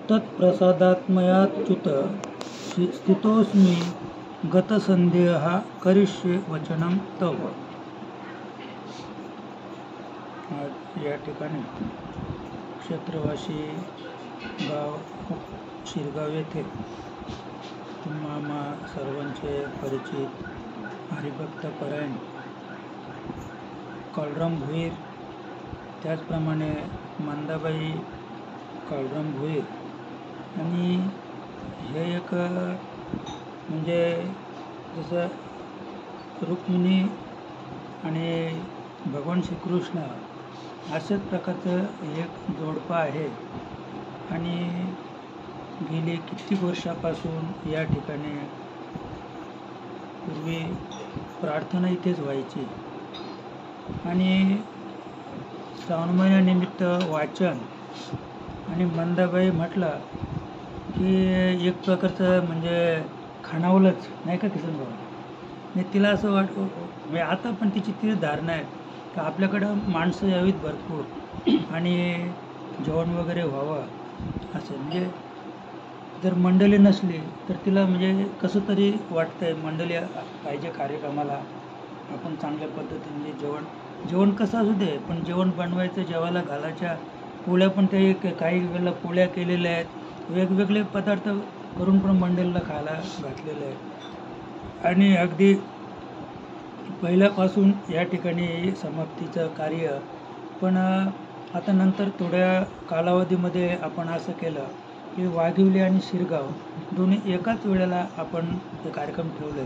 तत्प्रसादात्मयाच्युत स्थितोऽस्मि गतसन्देहः करिष्ये वचनं तव. आज या ठिकाणी क्षेत्रवासी गाव शिरगाव येथे तुम्हा सर्वांचे परिचित हरिभक्त परायण काळूराम भोईर, त्याचप्रमाणे मंदाबाई काळूराम भोईर आणि हे एक म्हणजे जसं रुक्मिणी आणि भगवान श्रीकृष्ण अशाच प्रकारचं एक जोडपं आहे आणि गेली कित्येक वर्षापासून या ठिकाणी पूर्वी प्रार्थना इथेच व्हायची आणि श्रावण महिन्यानिमित्त वाचन आणि मंदाबाई म्हटलं की एक प्रकारचं म्हणजे खाणावलंच नाही का किसन भाऊ. मी तिला असं म्हणजे आता पण तिची तीच धारणा आहे की आपल्याकडं माणसं यावीत भरपूर आणि जेवण वगैरे व्हावं असं. म्हणजे जर मंडळी नसली तर तिला म्हणजे कसं तरी वाटतं आहे मंडळी पाहिजे कार्यक्रमाला, आपण चांगल्या पद्धतीने जेवण कसं असू दे पण जेवण बनवायचं, जेवायला घालायच्या पोळ्या पण ते काही वेळेला पोळ्या केलेल्या आहेत, वेगवेगळे पदार्थ करून पण मंडळीला खायला घातलेलं आहे आणि अगदी पहिल्यापासून या ठिकाणी समाप्तीचं कार्य. पण आता नंतर थोड्या कालावधीमध्ये आपण असं केलं की वाघिवली आणि शिरगाव दोन्ही एकाच वेळेला आपण ते कार्यक्रम ठेवले.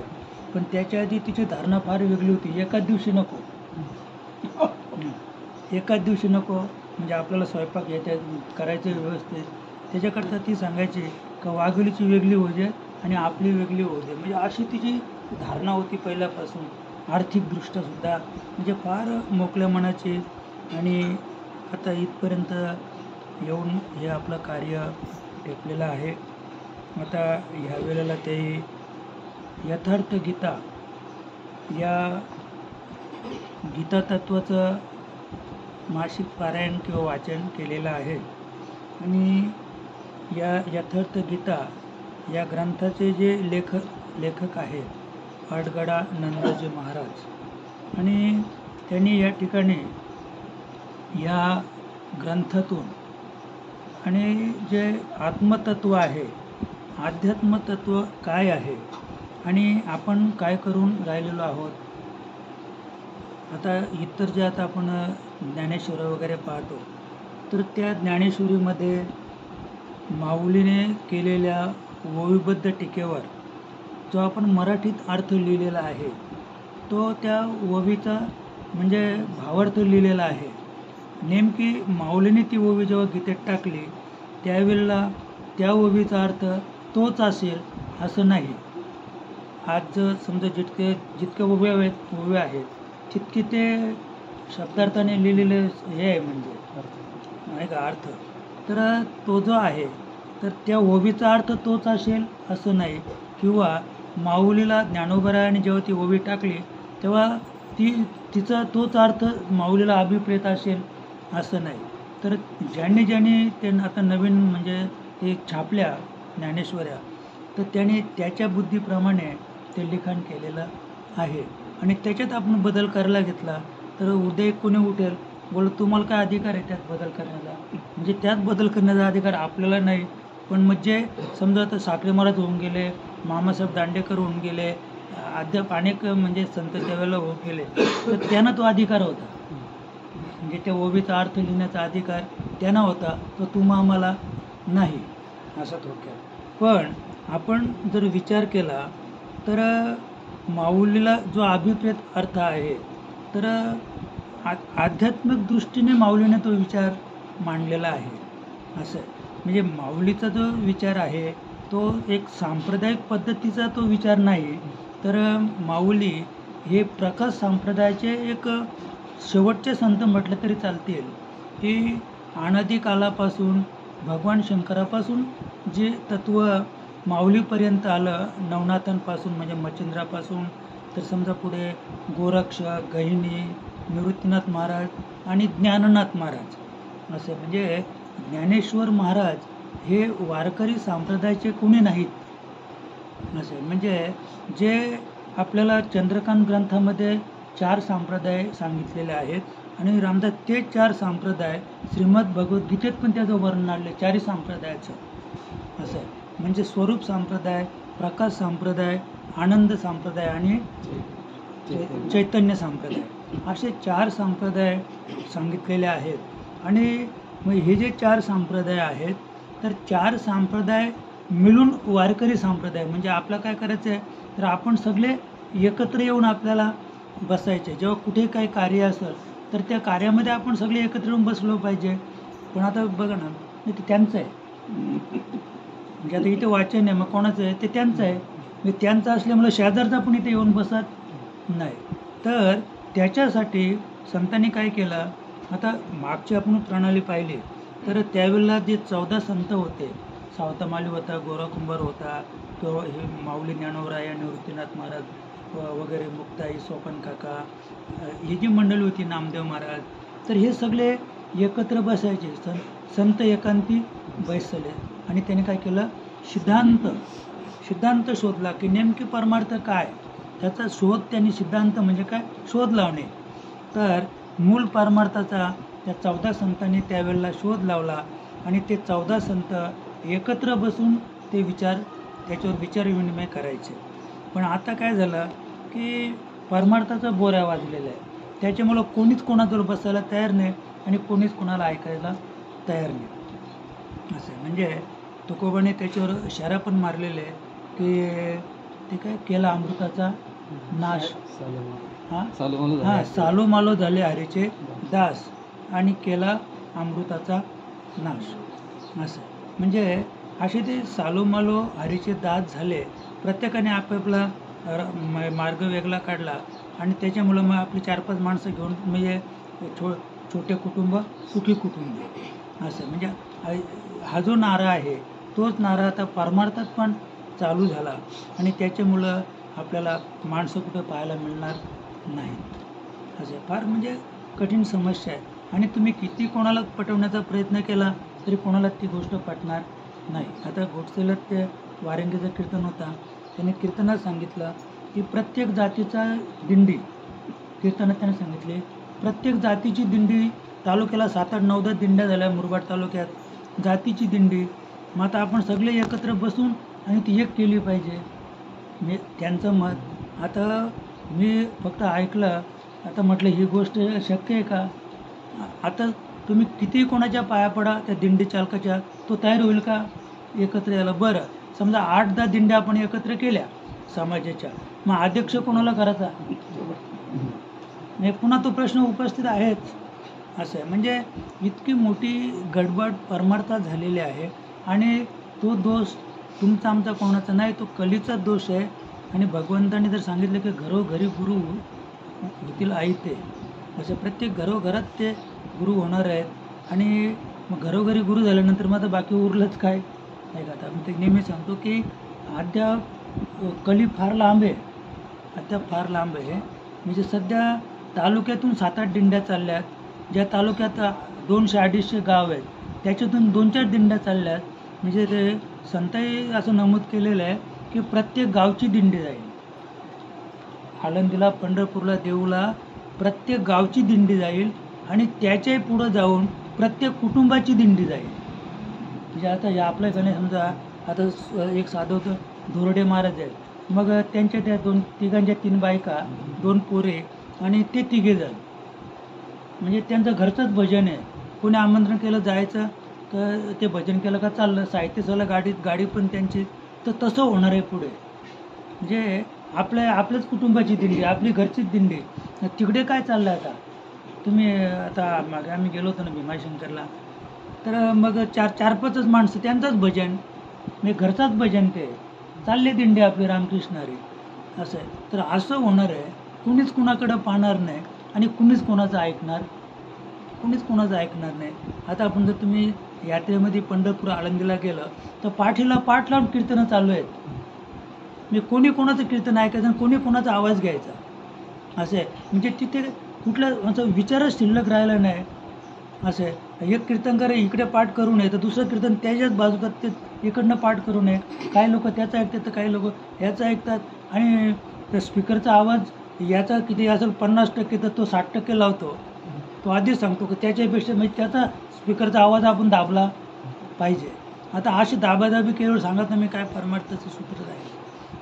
पण त्याच्या आधी तिची धारणा फार वेगळी होती. एकाच दिवशी नको म्हणजे आपल्याला स्वयंपाक याच्या करायचं व्यवस्थित. त्याच्याकरता ती सांगायची का वाघिवलीची वेगळी होऊ दे आणि आपली वेगळी होऊ दे. म्हणजे अशी तिची धारणा होती पहिल्यापासून. आर्थिकदृष्ट्यासुद्धा म्हणजे फार मोकळ्या मनाची आणि आता इथपर्यंत येऊन हे आपलं कार्य टेकलेलं आहे. आता ह्या वेळेला ते यथार्थ गीता या गीता तत्वाचं मासिक पारायण किंवा वाचन केलेलं आहे आणि या यथार्थ गीता या ग्रंथाचे जे लेखक आहेत आडगडा नंदजी महाराज आणि त्यांनी या ठिकाणी या ग्रंथातून आणि जे आत्मतत्व आहे, अध्यात्मतत्व काय आहे आणि आपण काय करून राहिलेलो आहोत. आता इतर जे आता आपण ज्ञानेश्वरी वगैरे पाहतो तर त्या ज्ञानेश्वरीमध्ये माऊलीने केलेल्या ओवीबद्ध टीकेवर जो आपण मराठीत अर्थ लिहिलेला आहे तो त्या ओवीचा म्हणजे भावार्थ लिहिलेला आहे. नेमकी माऊलीने ती ओवी जेव्हा गीतेत टाकली त्यावेळेला त्या ओवीचा अर्थ तोच असेल असं नाही. आज समजा जितके ओव्या आहेत तितके ते शब्दार्थाने लिहिलेले हे आहे म्हणजे नाही का अर्थ. तर तो जो आहे तर त्या ओवीचा अर्थ तोच असेल असं नाही किंवा माऊलीला ज्ञानोबरायाने जेव्हा ती ओवी टाकली तेव्हा तिचा तोच अर्थ माऊलीला अभिप्रेत असेल असं नाही. तर ज्यांनी ते आता नवीन म्हणजे ते छापल्या ज्ञानेश्वऱ्या तर त्याने त्याच्या बुद्धीप्रमाणे ते लिखाण केलेलं आहे आणि त्याच्यात आपण बदल करायला घेतला तर उद्या कोणी उठेल बोल तुम्हाला काय अधिकार आहे त्यात बदल करण्याचा. म्हणजे त्यात बदल करण्याचा अधिकार आपल्याला नाही. पण म्हणजे समजा आता साखरे महाराज होऊन गेले, मामासाहेब दांडेकर होऊन गेले, अद्याप अनेक म्हणजे संत त्यावेळेला होऊन गेले तर त्यांना तो अधिकार होता. म्हणजे त्या ओवीचा अर्थ लिहिण्याचा अधिकार त्यांना होता, तो आम्हाला नाही असा थोडक्यात. पण आपण जर विचार केला तर माऊलीला जो अभिप्रेत अर्थ आहे तर आध्यात्मिक दृष्टीने माऊलीने तो विचार मांडलेला आहे असं. म्हणजे माऊलीचा जो विचार आहे तो एक सांप्रदायिक पद्धतीचा तो विचार नाही तर माऊली हे प्रकाश संप्रदायाचे एक शेवटचे संत म्हटलं तरी चालतील की अनादी कालापासून भगवान शंकरापासून जे तत्त्व माऊलीपर्यंत आलं, नवनाथांपासून म्हणजे मच्छिंद्रापासून तर समजा पुढे गोरक्ष, गहिनी, निवृत्तीनाथ महाराज आणि ज्ञाननाथ महाराज असं. म्हणजे ज्ञानेश्वर महाराज हे वारकरी संप्रदायाचे कोणी नाहीत असे. म्हणजे जे आपल्याला चंद्रकांत ग्रंथामध्ये 4 संप्रदाय सांगितलेले आहेत आणि रामदास ते 4 संप्रदाय श्रीमद भगवद्गीतेत पण त्याचं वर्णन आणले 4ही संप्रदायाचं असं आहे. म्हणजे स्वरूप संप्रदाय, प्रकाश संप्रदाय, आनंद संप्रदाय आणि चैतन्य संप्रदाय असे 4 संप्रदाय सांगितलेले आहेत. आणि मग हे जे 4 संप्रदाय आहेत तर 4 संप्रदाय मिळून वारकरी संप्रदाय. म्हणजे आपलं काय करायचं आहे तर आपण सगळे एकत्र येऊन आपल्याला बसायचे. जेव्हा कुठे काही कार्य असेल तर त्या कार्यामध्ये आपण सगळे एकत्र येऊन बसलो पाहिजे. पण आता बघा ना, ते त्यांचं आहे. म्हणजे आता इथे वाचन आहे, मग कोणाचं आहे ते त्यांचं आहे. म्हणजे त्यांचं असल्यामुळे शेजारचा पण इथे येऊन बसत नाही. तर त्याच्यासाठी संतांनी काय केलं, आता मागची आपण प्रणाली पाहिली तर त्यावेळेला जे 14 संत होते, सावतामाली होता, गोरा कुंभार होता, तो हे माऊली ज्ञानोबराय, निवृत्तीनाथ महाराज वगैरे, मुक्ताई, सोपन काका, ही जी मंडळी होती, नामदेव महाराज, तर हे सगळे एकत्र बसायचे. संत एकांती बैसले आणि त्याने काय केलं, सिद्धांत शोधला की नेमकी परमार्थ काय, त्याचा शोध त्यांनी, सिद्धांत म्हणजे काय, शोध लावणे. तर मूळ परमार्थाचा त्या 14 संतांनी त्यावेळेला शोध लावला आणि ते 14 संत एकत्र बसून ते त्याच्यावर विचारविनिमय करायचे. पण आता काय झालं की परमार्थाचा बोऱ्या वाजलेला आहे, त्याच्यामुळं कोणीच कोणाजवळ बसायला तयार नाही आणि कोणीच कोणाला ऐकायला तयार नाही असं. म्हणजे तुकोबाने त्याच्यावर इशारा पण मारलेले आहे की ते काय केला अमृताचा नाश, सालो मालो झाले हरीचे दास आणि केला अमृताचा नाश असं. म्हणजे असे ते सालोमालो हरीचे दास झाले. प्रत्येकाने आपापला मार्ग वेगळा काढला आणि त्याच्यामुळं मग आपली 4-5 माणसं घेऊन म्हणजे छोटे कुटुंब सुखी कुटुंब असं. म्हणजे हा जो नारा आहे तोच नारा आता परमार्थात पण चालू झाला आणि त्याच्यामुळं आपल्याला माणसं कुठं पाहायला मिळणार नाही असं. फार म्हणजे कठीण समस्या आहे आणि तुम्ही किती कोणाला पटवण्याचा प्रयत्न केला तरी कोणाला ती गोष्ट पटणार नाही. आता गोडसेला ते वारंगीचं कीर्तन होता, त्याने कीर्तनात सांगितलं की प्रत्येक जातीचा दिंडी, कीर्तनात त्याने सांगितले प्रत्येक जातीची दिंडी, तालुक्याला 7-8, 9-10 दिंड्या झाल्या मुरबाड तालुक्यात जातीची दिंडी. मग आता आपण सगळे एकत्र बसून आणि ती एक केली पाहिजे, मी त्यांचं मत. आता मी फक्त ऐकलं, आता म्हटलं ही गोष्ट शक्य आहे का. आता तुम्ही किती कोणाच्या पाया पडा त्या दिंडी चालकाच्या, तो तयार होईल का एकत्र यायला. बरं समजा 8-10 दिंड्या आपण एकत्र केल्या समाजाच्या, मग अध्यक्ष कोणाला करायचा, पुन्हा तो प्रश्न उपस्थित आहेच असं आहे. म्हणजे इतकी मोठी गडबड परमार्थात झालेली आहे आणि तो दोष तुमचा आमचा कोणाचा नाही, तो कलीचा दोष आहे. आणि भगवंताने जर सांगितलं की घरोघरी गुरु होतील आई ते, असं प्रत्येक घरोघरात ते गुरु होणार आहेत. आणि मग घरोघरी गुरु झाल्यानंतर मग आता बाकी उरलंच काय नाही का. आता मी ते नेहमी सांगतो की अद्याप कली फार लांब आहे, अद्याप फार लांब आहे. म्हणजे सध्या तालुक्यातून 7-8 दिंड्या चालल्यात, ज्या तालुक्यात 200-250 गाव आहेत त्याच्यातून 2-4 दिंड्या चालल्यात. म्हणजे ते संतांनी असं नमूद केलेलं आहे की प्रत्येक गावची दिंडी जाईल, आळंदीला, पंढरपूरला, देऊला प्रत्येक गावची दिंडी जाईल आणि त्याच्याही पुढं जाऊन प्रत्येक कुटुंबाची दिंडी जाईल. म्हणजे आता या आपल्याकडे समजा आता एक साधं होतं धोरडे महाराज आहेत, मग त्यांच्या त्या 2-3 3 बायका, 2 पोरे आणि ते 3 जण, म्हणजे त्यांचं घरचंच भजन आहे. कोणी आमंत्रण केलं जायचं तर ते भजन केलं का चाललं, साहित्य सगळं गाडी पण त्यांची. तर तसं होणार आहे पुढे. म्हणजे आपल्याच कुटुंबाची दिंडी, आपली घरचीच दिंडी. तिकडे काय चाललं आता तुम्ही, आता मागे आम्ही गेलो होतो ना भीमाशंकरला, तर मग 4-5च माणसं, त्यांचंच भजन, म्हणजे घरचाच भजन, ते चालले दिंडी आपली रामकृष्णारी असं आहे. तर असं होणार आहे, कुणीच कुणाकडं पाहणार नाही आणि कुणीच कोणाचं ऐकणार नाही. आता आपण जर तुम्ही यात्रेमध्ये पंढरपूर आळंदीला गेलं तर पाठीला पाठ लावून कीर्तनं चालू आहेत. म्हणजे कोणी कोणाचं कीर्तन ऐकायचं आणि कोणी कोणाचा आवाज घ्यायचा असं आहे. म्हणजे तिथे कुठला विचारच शिल्लक राहिला नाही असं आहे. एक कीर्तनकार इकडे पाठ करू नये तर दुसरं कीर्तन त्याच्याच बाजूला ते इकडनं पाठ करू नये. काही लोक त्याचं ऐकतात तर काही लोक ह्याचं ऐकतात आणि त्या स्पीकरचा आवाज याचा किती असेल 50% तर तो 60% लावतो. तो आधीच सांगतो की त्याच्यापेक्षा म्हणजे त्याचा स्पीकरचा आवाज आपण दाबला पाहिजे. आता अशी दाबादाबी केवळ सांगत नाही मी काय परमार्थाचं सूत्र आहे.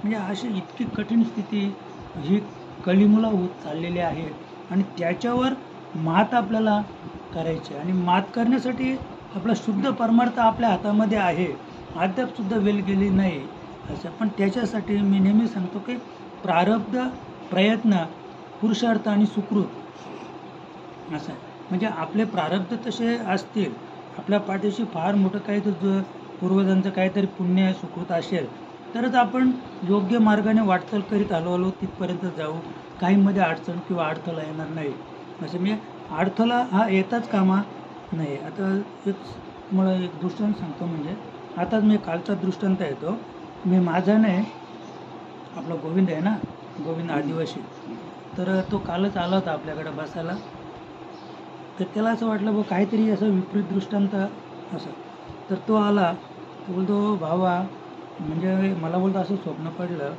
म्हणजे अशी इतकी कठीण स्थिती ही कलिमुला होत चाललेली आहे आणि त्याच्यावर मात आपल्याला करायची आणि मात करण्यासाठी आपला शुद्ध परमार्थ आपल्या हातामध्ये आहे. अद्यापसुद्धा वेळ गेली नाही असं. पण त्याच्यासाठी मी नेहमी सांगतो की प्रारब्ध, प्रयत्न, पुरुषार्थ आणि सुकृत असं आहे. म्हणजे आपले प्रारब्ध तसे असतील, आपल्या पाठीशी फार मोठं काही तर पूर्वजांचं काहीतरी पुण्य सुकृत असेल तरच आपण योग्य मार्गाने वाटचाल करीत हळूहळू तिथपर्यंत जाऊ. काहीमध्ये अडचण किंवा अडथळा येणार नाही. असं मी अडथळा हा येताच कामा नाही. आता एक मला एक दृष्टांत सांगतो. म्हणजे आताच मी कालचा दृष्टांत येतो. मी माझा नाही, आपला गोविंद आहे ना, गोविंद आदिवासी, तर तो कालच आला होता आपल्याकडे बसायला. तर त्याला असं वाटलं बघ काहीतरी असं विपरीत दृष्टांत असं. तर तो आला, तो बोलतो भावा म्हणजे मला बोलतो असं स्वप्न पडलं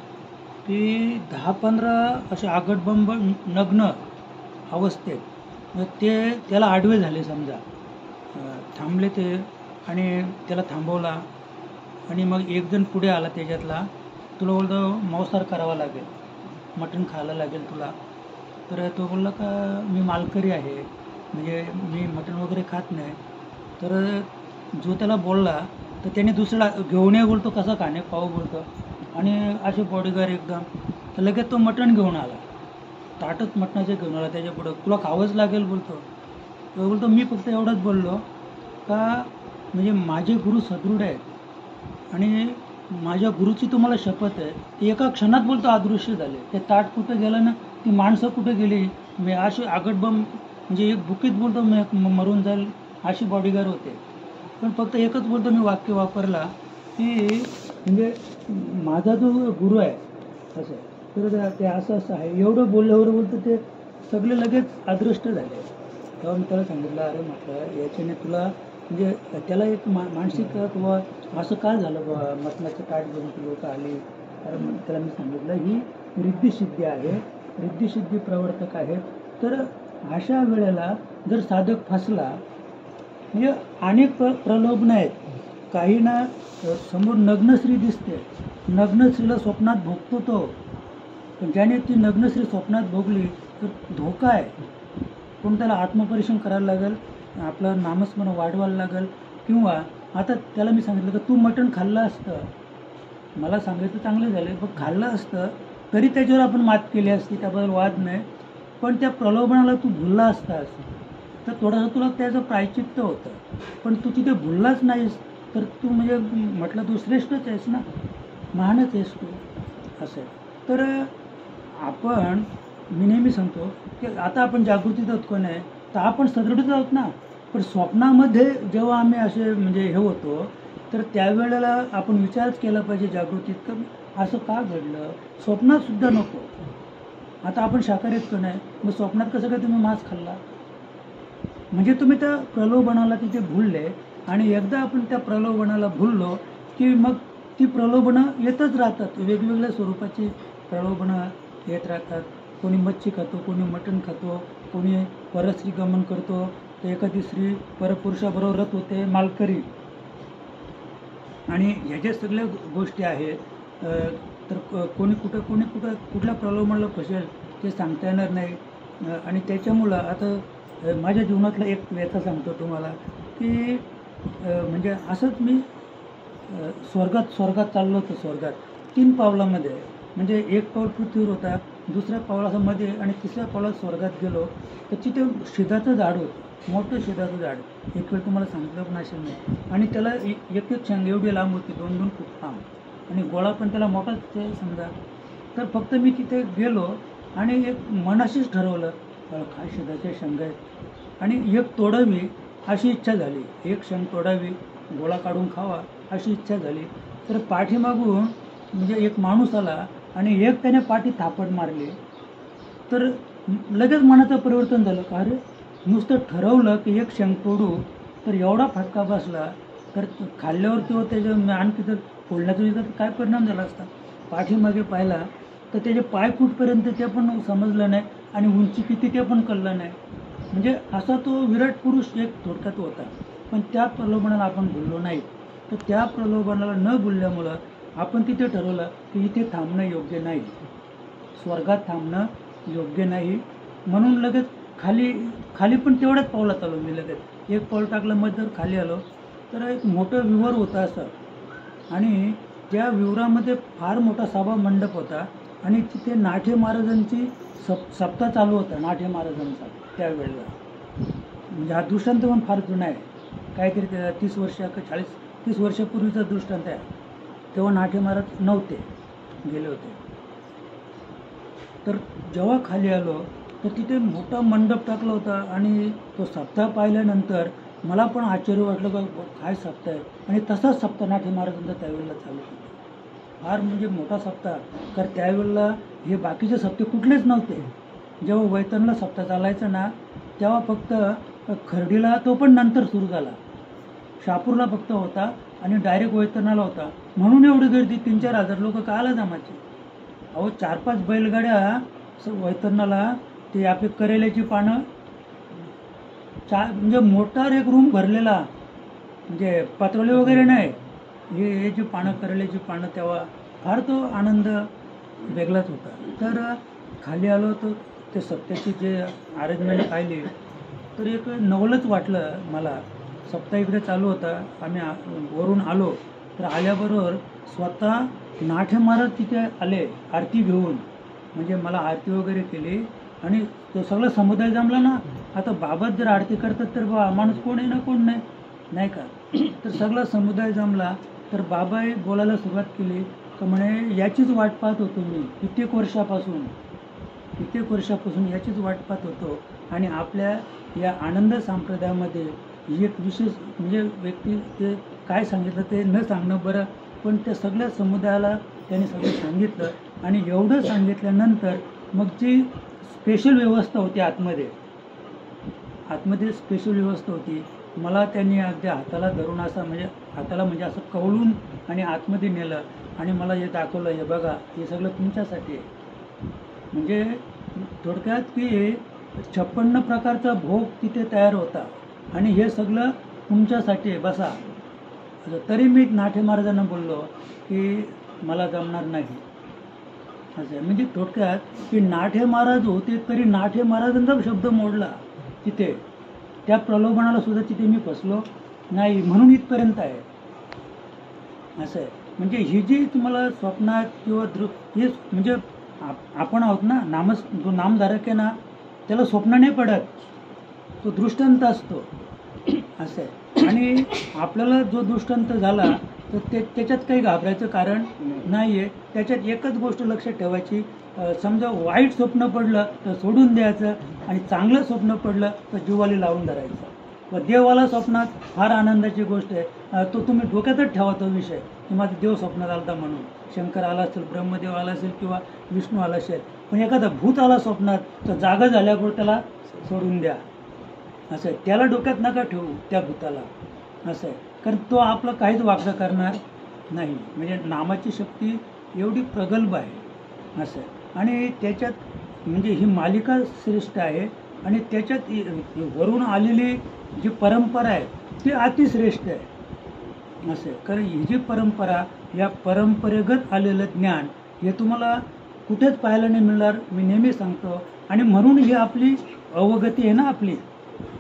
की 10-15 असे आगटबंब नग्न अवस्थेत ते त्याला आडवे झाले समजा. थांबले ते आणि त्याला थांबवला आणि मग एक जण पुढे आला त्याच्यातला. तुला बोलतो मांसाहार करावा लागेल, मटण खायला लागेल तुला. तर तो बोलला का मी मालकरी आहे, म्हणजे मी मटण वगैरे खात नाही. तर जो त्याला बोलला तर त्याने दुसरा घेऊन ये बोलतो, कसा खाणे पाहू बोलतो. आणि असे बॉडीगार्ड एकदम. तर लगेच तो मटण घेऊन आला, ताटच मटणाचे घेऊन आला त्याच्यापुढं. तुला खावंच लागेल बोलतो. तो बोलतो मी फक्त एवढंच बोललो का म्हणजे माझे गुरु सदृढ आहेत आणि माझ्या गुरुची तुम्हाला शपथ आहे. ते एका क्षणात बोलतो अदृश्य झाले. ते ताट कुठं गेलं ना, ती माणसं कुठं गेली, मी अशी आगटबंब म्हणजे एक बुकीत बोलतो मी मरून जाईल अशी बॉडीगार्ड होते. पण फक्त एकच बोलतो मी वाक्य वापरला की म्हणजे माझा जो गुरु आहे असं. तर ते असं असं आहे एवढं बोलल्यावर बोलतं ते सगळे लगेच अदृष्ट झाले. तेव्हा मी त्याला सांगितलं अरे म्हटलं याच्याने तुला म्हणजे त्याला एक मानसिक किंवा असं काय झालं बा मटणाचं ताट घेऊन ती लोक आली. अरे मग त्याला मी सांगितलं ही रिद्धिसिद्धी आहे, रिद्धिसिद्धी प्रवर्तक आहेत. तर अशा वेळेला जर साधक फसला म्हणजे अनेक प्रलोभनं आहेत. काही ना समोर नग्नश्री दिसते, नग्नश्रीला स्वप्नात भोगतो तो. पण ज्याने ती नग्नश्री स्वप्नात भोगली तर धोका आहे. पण त्याला आत्मपरीक्षण करायला लागेल, आपलं नामस्मरण वाढवायला लागेल. किंवा आता त्याला मी सांगितलं की तू मटण खाल्लं असतं, मला सांगायचं चांगलं झालं पण खाल्लं असतं तरी त्याच्यावर आपण मात केली असती, त्याबद्दल वाद नाही. पण त्या प्रलोभनाला तू भुलला असतास तर थोडंसं तुला त्याचं प्रायचित्त होतं. पण तू तिथे भुललाच नाहीस तर तू म्हणजे म्हटलं तू श्रेष्ठच आहेस ना, महानच आहेस तू असं आहे. तर आपण मी नेहमी सांगतो की आता आपण जागृतीत आहोत कोण आहे तर आपण सदृढच आहोत ना. पण स्वप्नामध्ये जेव्हा आम्ही असे म्हणजे हे होतो तर त्यावेळेला आपण विचारच केला पाहिजे जागृतीत का असं का घडलं. स्वप्नातसुद्धा नको. आता आपण शाकाहारी आहेत कोण आहे, मग स्वप्नात कसं काय तुम्ही मांस खाल्ला, म्हणजे तुम्ही त्या प्रलोभनाला तिथे भुलले. आणि एकदा आपण त्या प्रलोभनाला भुललो की मग ती प्रलोभनं येतच राहतात. वेगवेगळ्या स्वरूपाची प्रलोभनं येत राहतात. कोणी मच्छी खातो, कोणी मटण खातो, कोणी परस्त्री गमन करतो, तर एखादी स्त्री परपुरुषाबरोबर रत होते मालकरी. आणि ह्याच्या सगळ्या गोष्टी आहेत. तर कोणी कुठं कुठल्या प्रलोभनाला फसेल ते सांगता येणार नाही. आणि त्याच्यामुळं आता माझ्या जीवनातला एक व्यथा सांगतो तुम्हाला की म्हणजे असंच मी स्वर्गात चाललो होतो. स्वर्गात 3 पावलामध्ये म्हणजे एक पाऊल पृथ्वीवर होता, दुसऱ्या पावलामध्ये आणि तिसऱ्या पावलात स्वर्गात गेलो. तर तिथे शिदाचं झाड होतं, मोठं शिदाचं झाड. एक वेळ तुम्हाला सांगितलं पण असेल नाही. आणि त्याला एक शेंग एवढी लांब होती, 2-2 फूट लांब. आणि गोळा पण त्याला मोठाच आहे समजा. तर फक्त मी तिथे गेलो आणि एक मनाशीच ठरवलं काय शिदाचे शेंग आहेत आणि एक तोडावी अशी इच्छा झाली. एक शेंग तोडावी, गोळा काढून खावा अशी इच्छा झाली. तर पाठीमागून म्हणजे एक माणूस आला आणि एक त्याने पाठी थापड मारली. तर लगेच मनाचं परिवर्तन झालं का अरे नुसतं ठरवलं की एक शेंग तोडू तर एवढा फटका बसला, तर खाल्ल्यावर तो त्याच्या आणखी तर फोडण्याचा विचार काय परिणाम झाला असता. पाठीमागे पाहिला तर त्याचे पाय कुठपर्यंत ते पण समजलं नाही आणि उंची किती ते पण कळलं नाही. म्हणजे असा तो विराट पुरुष एक थोडक्यात होता. पण त्या प्रलोभनाला आपण भुललो नाही. तर त्या प्रलोभनाला न भुलल्यामुळं आपण तिथे ठरवलं की इथे थांबणं योग्य नाही, स्वर्गात थांबणं योग्य नाही. म्हणून लगेच खाली पण तेवढ्याच पावलात आलो मी. लगेच एक पाऊल टाकलं, मग जर खाली आलो तर एक मोठं विवर होतं असं, आणि त्या विवरामध्ये फार मोठा सभा मंडप होता आणि तिथे नाठे महाराजांची सप्ताह चालू होता. नाठे महाराजांचा त्यावेळेला, म्हणजे हा दृष्टांत पण फार जुना आहे, काहीतरी 30 वर्ष का 30 वर्षापूर्वीचा दृष्टांत आहे. तेव्हा नाठे महाराज नव्हते, गेले होते. तर जेव्हा खाली आलो तर तिथे मोठा मंडप टाकला होता आणि तो सप्ताह पाहिल्यानंतर मला पण आश्चर्य वाटलं का काय सप्ताह आहे. आणि तसाच सप्ताह नाठे महाराजांचा त्यावेळेला चालू होता. फार म्हणजे मोठा सप्ताह. तर त्यावेळेला हे बाकीचे सप्ते कुठलेच नव्हते. जेव्हा वैतरणला सप्ताह चालायचा ना, तेव्हा फक्त खर्डीला, तो पण नंतर सुरू झाला, शहापूरला फक्त होता आणि डायरेक्ट वैतरणाला होता. म्हणून एवढी गर्दी, 3-4 हजार लोक कायला जमायचे. अहो 4-5 बैलगाड्या वैतरणाला, ते आपले करेल्याची पानं, म्हणजे मोटार एक रूम भरलेला, म्हणजे पत्रले वगैरे नाही, हे जी पानं, करेल्याची पानं, तेव्हा फार तो आनंद वेगळाच होता. तर खाली आलो तर ते सप्त्याची जे अरेंजमेंट पाहिली तर एक नवलच वाटलं मला. सप्ताह इकडे चालू होता, आम्ही वरून आलो तर आल्याबरोबर स्वतः नाठे महाराज तिथे आले आरती घेऊन. म्हणजे मला आरती वगैरे केली आणि तो सगळा समुदाय जमला ना. आता बाबाच जर आरती करतात तर माणूस कोण आहे ना, कोण नाही, नाही का. तर सगळा समुदाय जमला तर बाबाही बोलायला सुरुवात केली तर म्हणे याचीच वाट पाहत होतो मी कित्येक वर्षापासून याचीच वाट पाहत होतो. आणि आपल्या या आनंद संप्रदायामध्ये एक विशेष म्हणजे व्यक्ती, ते काय सांगितलं ते न सांगणं बरं, पण त्या सगळ्या समुदायाला त्यांनी सगळं सांगितलं. आणि एवढं सांगितल्यानंतर मग जी स्पेशल व्यवस्था होती आतमध्ये स्पेशल व्यवस्था होती. मला त्यांनी अगदी हाताला धरून असं, म्हणजे हाताला म्हणजे असं कवळून आणि आतमध्ये नेलं आणि मला हे दाखवलं, हे बघा हे सगळं तुमच्यासाठी आहे. म्हणजे थोडक्यात की 56 प्रकारचा भोग तिथे तयार होता आणि हे सगळं तुमच्यासाठी आहे, बसा. तरी मी नाठे महाराजांना बोललो की मला जमणार नाही असं आहे. म्हणजे थोडक्यात की नाठे महाराज होते तरी नाठे महाराजांचा शब्द मोडला तिथे. त्या प्रलोभनाला सुद्धा तिथे मी फसलो नाही, म्हणून इथपर्यंत आहे असं आहे. म्हणजे ही जी तुम्हाला स्वप्नात किंवा हे म्हणजे आपण आहोत ना, जो नामधारक आहे ना, त्याला स्वप्न नाही पडत, तो दृष्टांत असतो असं आहे. आणि आपल्याला जो दृष्टांत झाला तर त्याच्यात काही घाबरायचं कारण नाही आहे. त्याच्यात एकच गोष्ट लक्षात ठेवायची, समजा वाईट स्वप्न पडलं तर सोडून द्यायचं आणि चांगलं स्वप्न पडलं तर जीवाला लावून धरायचं. व देवाला स्वप्नात फार आनंदाची गोष्ट आहे, तो तुम्ही डोक्यातच ठेवा तो विषय की माझा देव स्वप्नात आलता म्हणून. शंकर आला असेल, ब्रह्मदेव आला असेल किंवा विष्णू आला असेल, पण एखादा भूत आला स्वप्नात तर जागा झाल्यावर त्याला सोडून द्या असं आहे. त्याला डोक्यात नका ठेवू त्या भूताला असं आहे, कारण तो आपलं काहीच वागणं करणार नाही. म्हणजे नामाची शक्ती एवढी प्रगल्भ आहे असं आहे. आणि त्याच्यात म्हणजे ही मालिका श्रेष्ठ आहे आणि त्याच्यात वरून आलेली जी परंपरा आहे ती अतिश्रेष्ठ आहे असं आहे. कारण ही जी परंपरा, या परंपरेगत आलेलं ज्ञान हे तुम्हाला कुठेच पाहायला नाही मिळणार, मी नेहमी सांगतो. आणि म्हणून ही आपली अवगती आहे ना,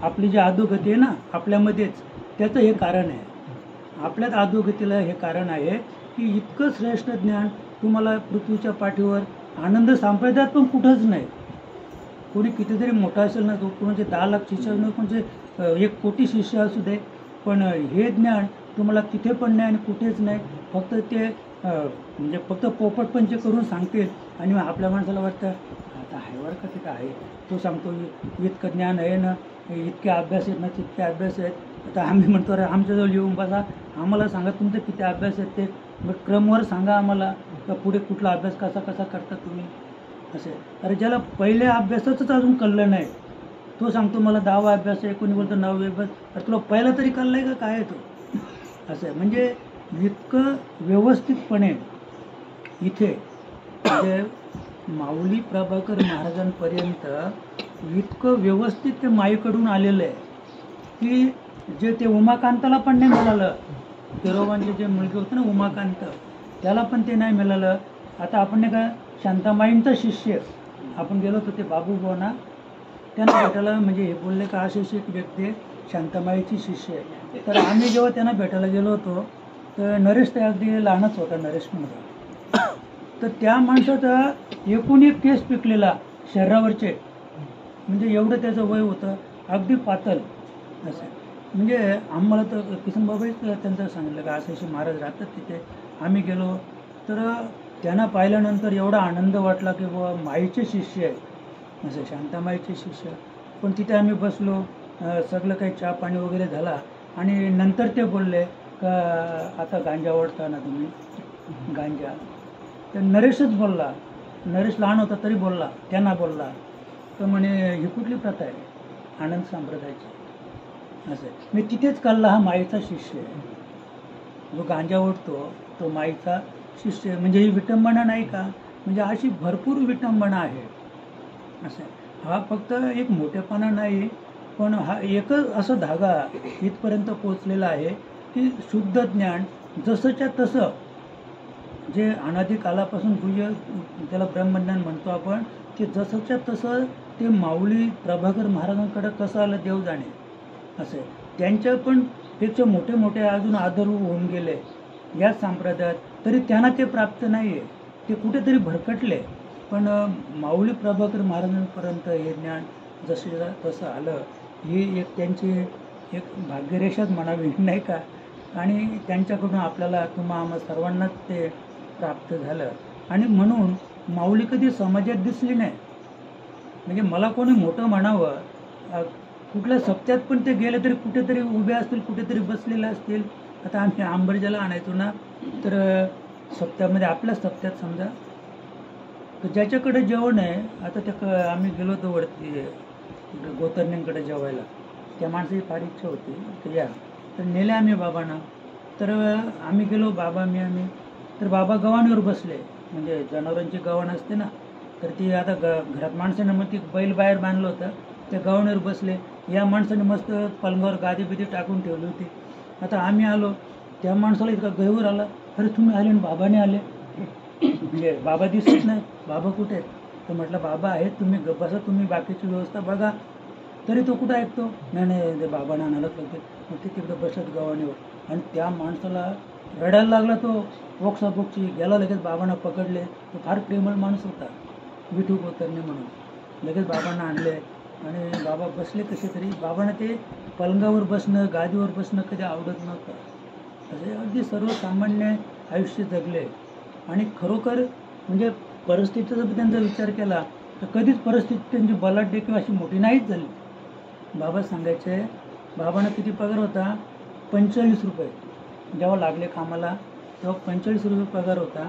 आपली जी अधोगती आहे ना आपल्यामध्येच, त्याचं हे कारण आहे. आपल्यात अधोगतीला हे कारण आहे की इतकं श्रेष्ठ ज्ञान तुम्हाला पृथ्वीच्या पाठीवर आनंद संप्रदायात पण कुठंच नाही. कोणी कितीतरी मोठा असेल ना, तो कोणाचे 10 लाख शिष्य असू दे, कोणाचे 1 कोटी शिष्य असू दे, पण हे ज्ञान तुम्हाला तिथे पण नाही आणि कुठेच नाही. फक्त ते म्हणजे फक्त पोपटपंच करून सांगतील आणि आपल्या माणसाला वाटतं आता आहे बरं का, तिथं आहे, तो सांगतो इतकं ज्ञान आहे ना, इतके अभ्यास आहेत ना, तितके अभ्यास आहेत. आता आम्ही म्हणतो अरे आमच्याजवळ येऊन बसा, आम्हाला सांगा तुमचे किती अभ्यास आहेत ते, मग क्रमवर सांगा आम्हाला का पुढे कुठला अभ्यास कसा करता तुम्ही असे. अरे ज्याला पहिले अभ्यासाचंच अजून कळलं नाही तो सांगतो मला 10वा अभ्यास आहे, कोणी बोलतो 9वा अभ्यास. अरे तुला पहिला तरी कळलाय का काय आहे तो? असं आहे. म्हणजे इतकं व्यवस्थितपणे इथे म्हणजे माऊली प्रभाकर महाराजांपर्यंत इतकं व्यवस्थित ते माईकडून आलेलं आहे की जे ते उमाकांताला पण नाही मिळालं. केरोबांचे जे मुलगे होते ना उमाकांत, त्याला पण ते नाही मिळालं. आता आपण नाही का शांतामाईंचा शिष्य आपण गेलो होतो ते बाबू बोना, त्यांना भेटायला म्हणजे हे बोलले का अशी एक व्यक्ती आहे शांतामाईची शिष्य आहे. तर आम्ही जेव्हा त्यांना भेटायला गेलो होतो तर नरेश ते अगदी लहानच होता, नरेश मुलगा. तर त्या माणसाचा एकूण एक केस पिकलेला शरीरावरचे, म्हणजे एवढं त्याचं वय होतं, अगदी पातळ असं. म्हणजे आम्हाला तर किसनबाबाच त्यांचं सांगितलं का असे महाराज राहतात तिथे. आम्ही गेलो तर त्यांना पाहिल्यानंतर एवढा आनंद वाटला की बुवा माईचे शिष्य आहे असं, शांतामाईचे शिष्य. पण तिथे आम्ही बसलो, सगळं काही चहा पाणी वगैरे झाला आणि नंतर ते बोलले का आता गांजा ओढता ना तुम्ही, गांजा. तर नरेशच बोलला, नरेश लहान होता तरी बोलला, त्यांना बोलला तर म्हणे ही कुठली प्रथा आहे, आनंद संप्रदायाची असं. मी तिथेच कळला हा माईचा शिष्य आहे, जो गांजा ओढतो तो माईचा शिष्य आहे. म्हणजे ही विटंबना नाही का, म्हणजे अशी भरपूर विटंबना आहे असं. हा फक्त एक मोठेपणा नाही, पण हा एकच असं धागा इथपर्यंत पोचलेला आहे की शुद्ध ज्ञान जसंच्या तसं, जे अनादी कालापासून गुह्य त्याला ब्रह्मज्ञान म्हणतो आपण, ते जसंच्या तसं ते माऊली प्रभाकर महाराजांकडे कसं आलं देव जाणे असं आहे. त्यांच्या पण पेक्षा मोठे मोठे अजून आदर होऊन गेले याच संप्रदायात, तरी त्यांना ते प्राप्त नाही आहे, ते कुठेतरी भरकटले. पण माऊली प्रभाकर महाराजांपर्यंत हे ज्ञान जसे तसं आलं, ही एक त्यांची एक भाग्यरेषाच म्हणावी नाही का. आणि त्यांच्याकडून आपल्याला किंवा आम्हा सर्वांनाच ते प्राप्त झालं. आणि म्हणून माऊली कधी समाजात दिसली नाही. म्हणजे मला कोणी मोठं म्हणावं, कुठल्या सप्त्यात पण ते गेले तरी कुठेतरी उभे असतील, कुठेतरी बसलेले असतील. आता आम्ही आंबरजाला आणायचो ना, तर सप्त्यामध्ये आपल्या सप्त्यात समजा तर ज्याच्याकडे जेवण आहे, आता त्या आम्ही गेलो होतो वरती गोतर्ण्यांकडे जेवायला, त्या माणसाची फार इच्छा होती तर या, तर नेले आम्ही बाबांना. तर आम्ही गेलो बाबा आम्ही, तर बाबा गव्हाणीवर बसले, म्हणजे जनावरांची गव्हाण असते ना, तर ती आता घरात माणसाने मग ती बैल बाहेर बांधलं होतं, त्या गव्हाणीवर बसले. या माणसाने मस्त पलंगावर गादी बिदी टाकून ठेवली होती. आता आम्ही आलो, त्या माणसाला इतका गैवर आला, अरे तुम्ही आले आणि बाबाने आले, म्हणजे बाबा दिसत नाही, बाबा कुठे आहेत? तर म्हटलं बाबा आहेत, तुम्ही बसा, तुम्ही बाकीची व्यवस्था बघा. तरी तो कुठं ऐकतो, नाही नाही ते बाबांना आणायलाच लागते. मग ते तिकडं बसत गव्हाणीवर आणि त्या माणसाला रडायला लागला, तो पोक्सापोक्ची गेला, लगेच बाबांना पकडले. तो फार प्रेमळ माणूस होता, विठू गोतर्णे म्हणून. लगेच बाबांना आणले आणि बाबा बसले कसे तरी. बाबांना ते पलंगावर बसणं, गादीवर बसणं कधी आवडत नव्हतं. असे अगदी सर्वसामान्य आयुष्य जगले. आणि खरोखर म्हणजे परिस्थितीचा त्यांचा विचार केला तर कधीच परिस्थिती त्यांची बलाढ्य किंवा अशी मोठी नाहीच झाली. बाबा सांगायचे, बाबांना किती पगार होता? 45 रुपये. जेव्हा लागले कामाला तेव्हा 45 रुपये पगार होता.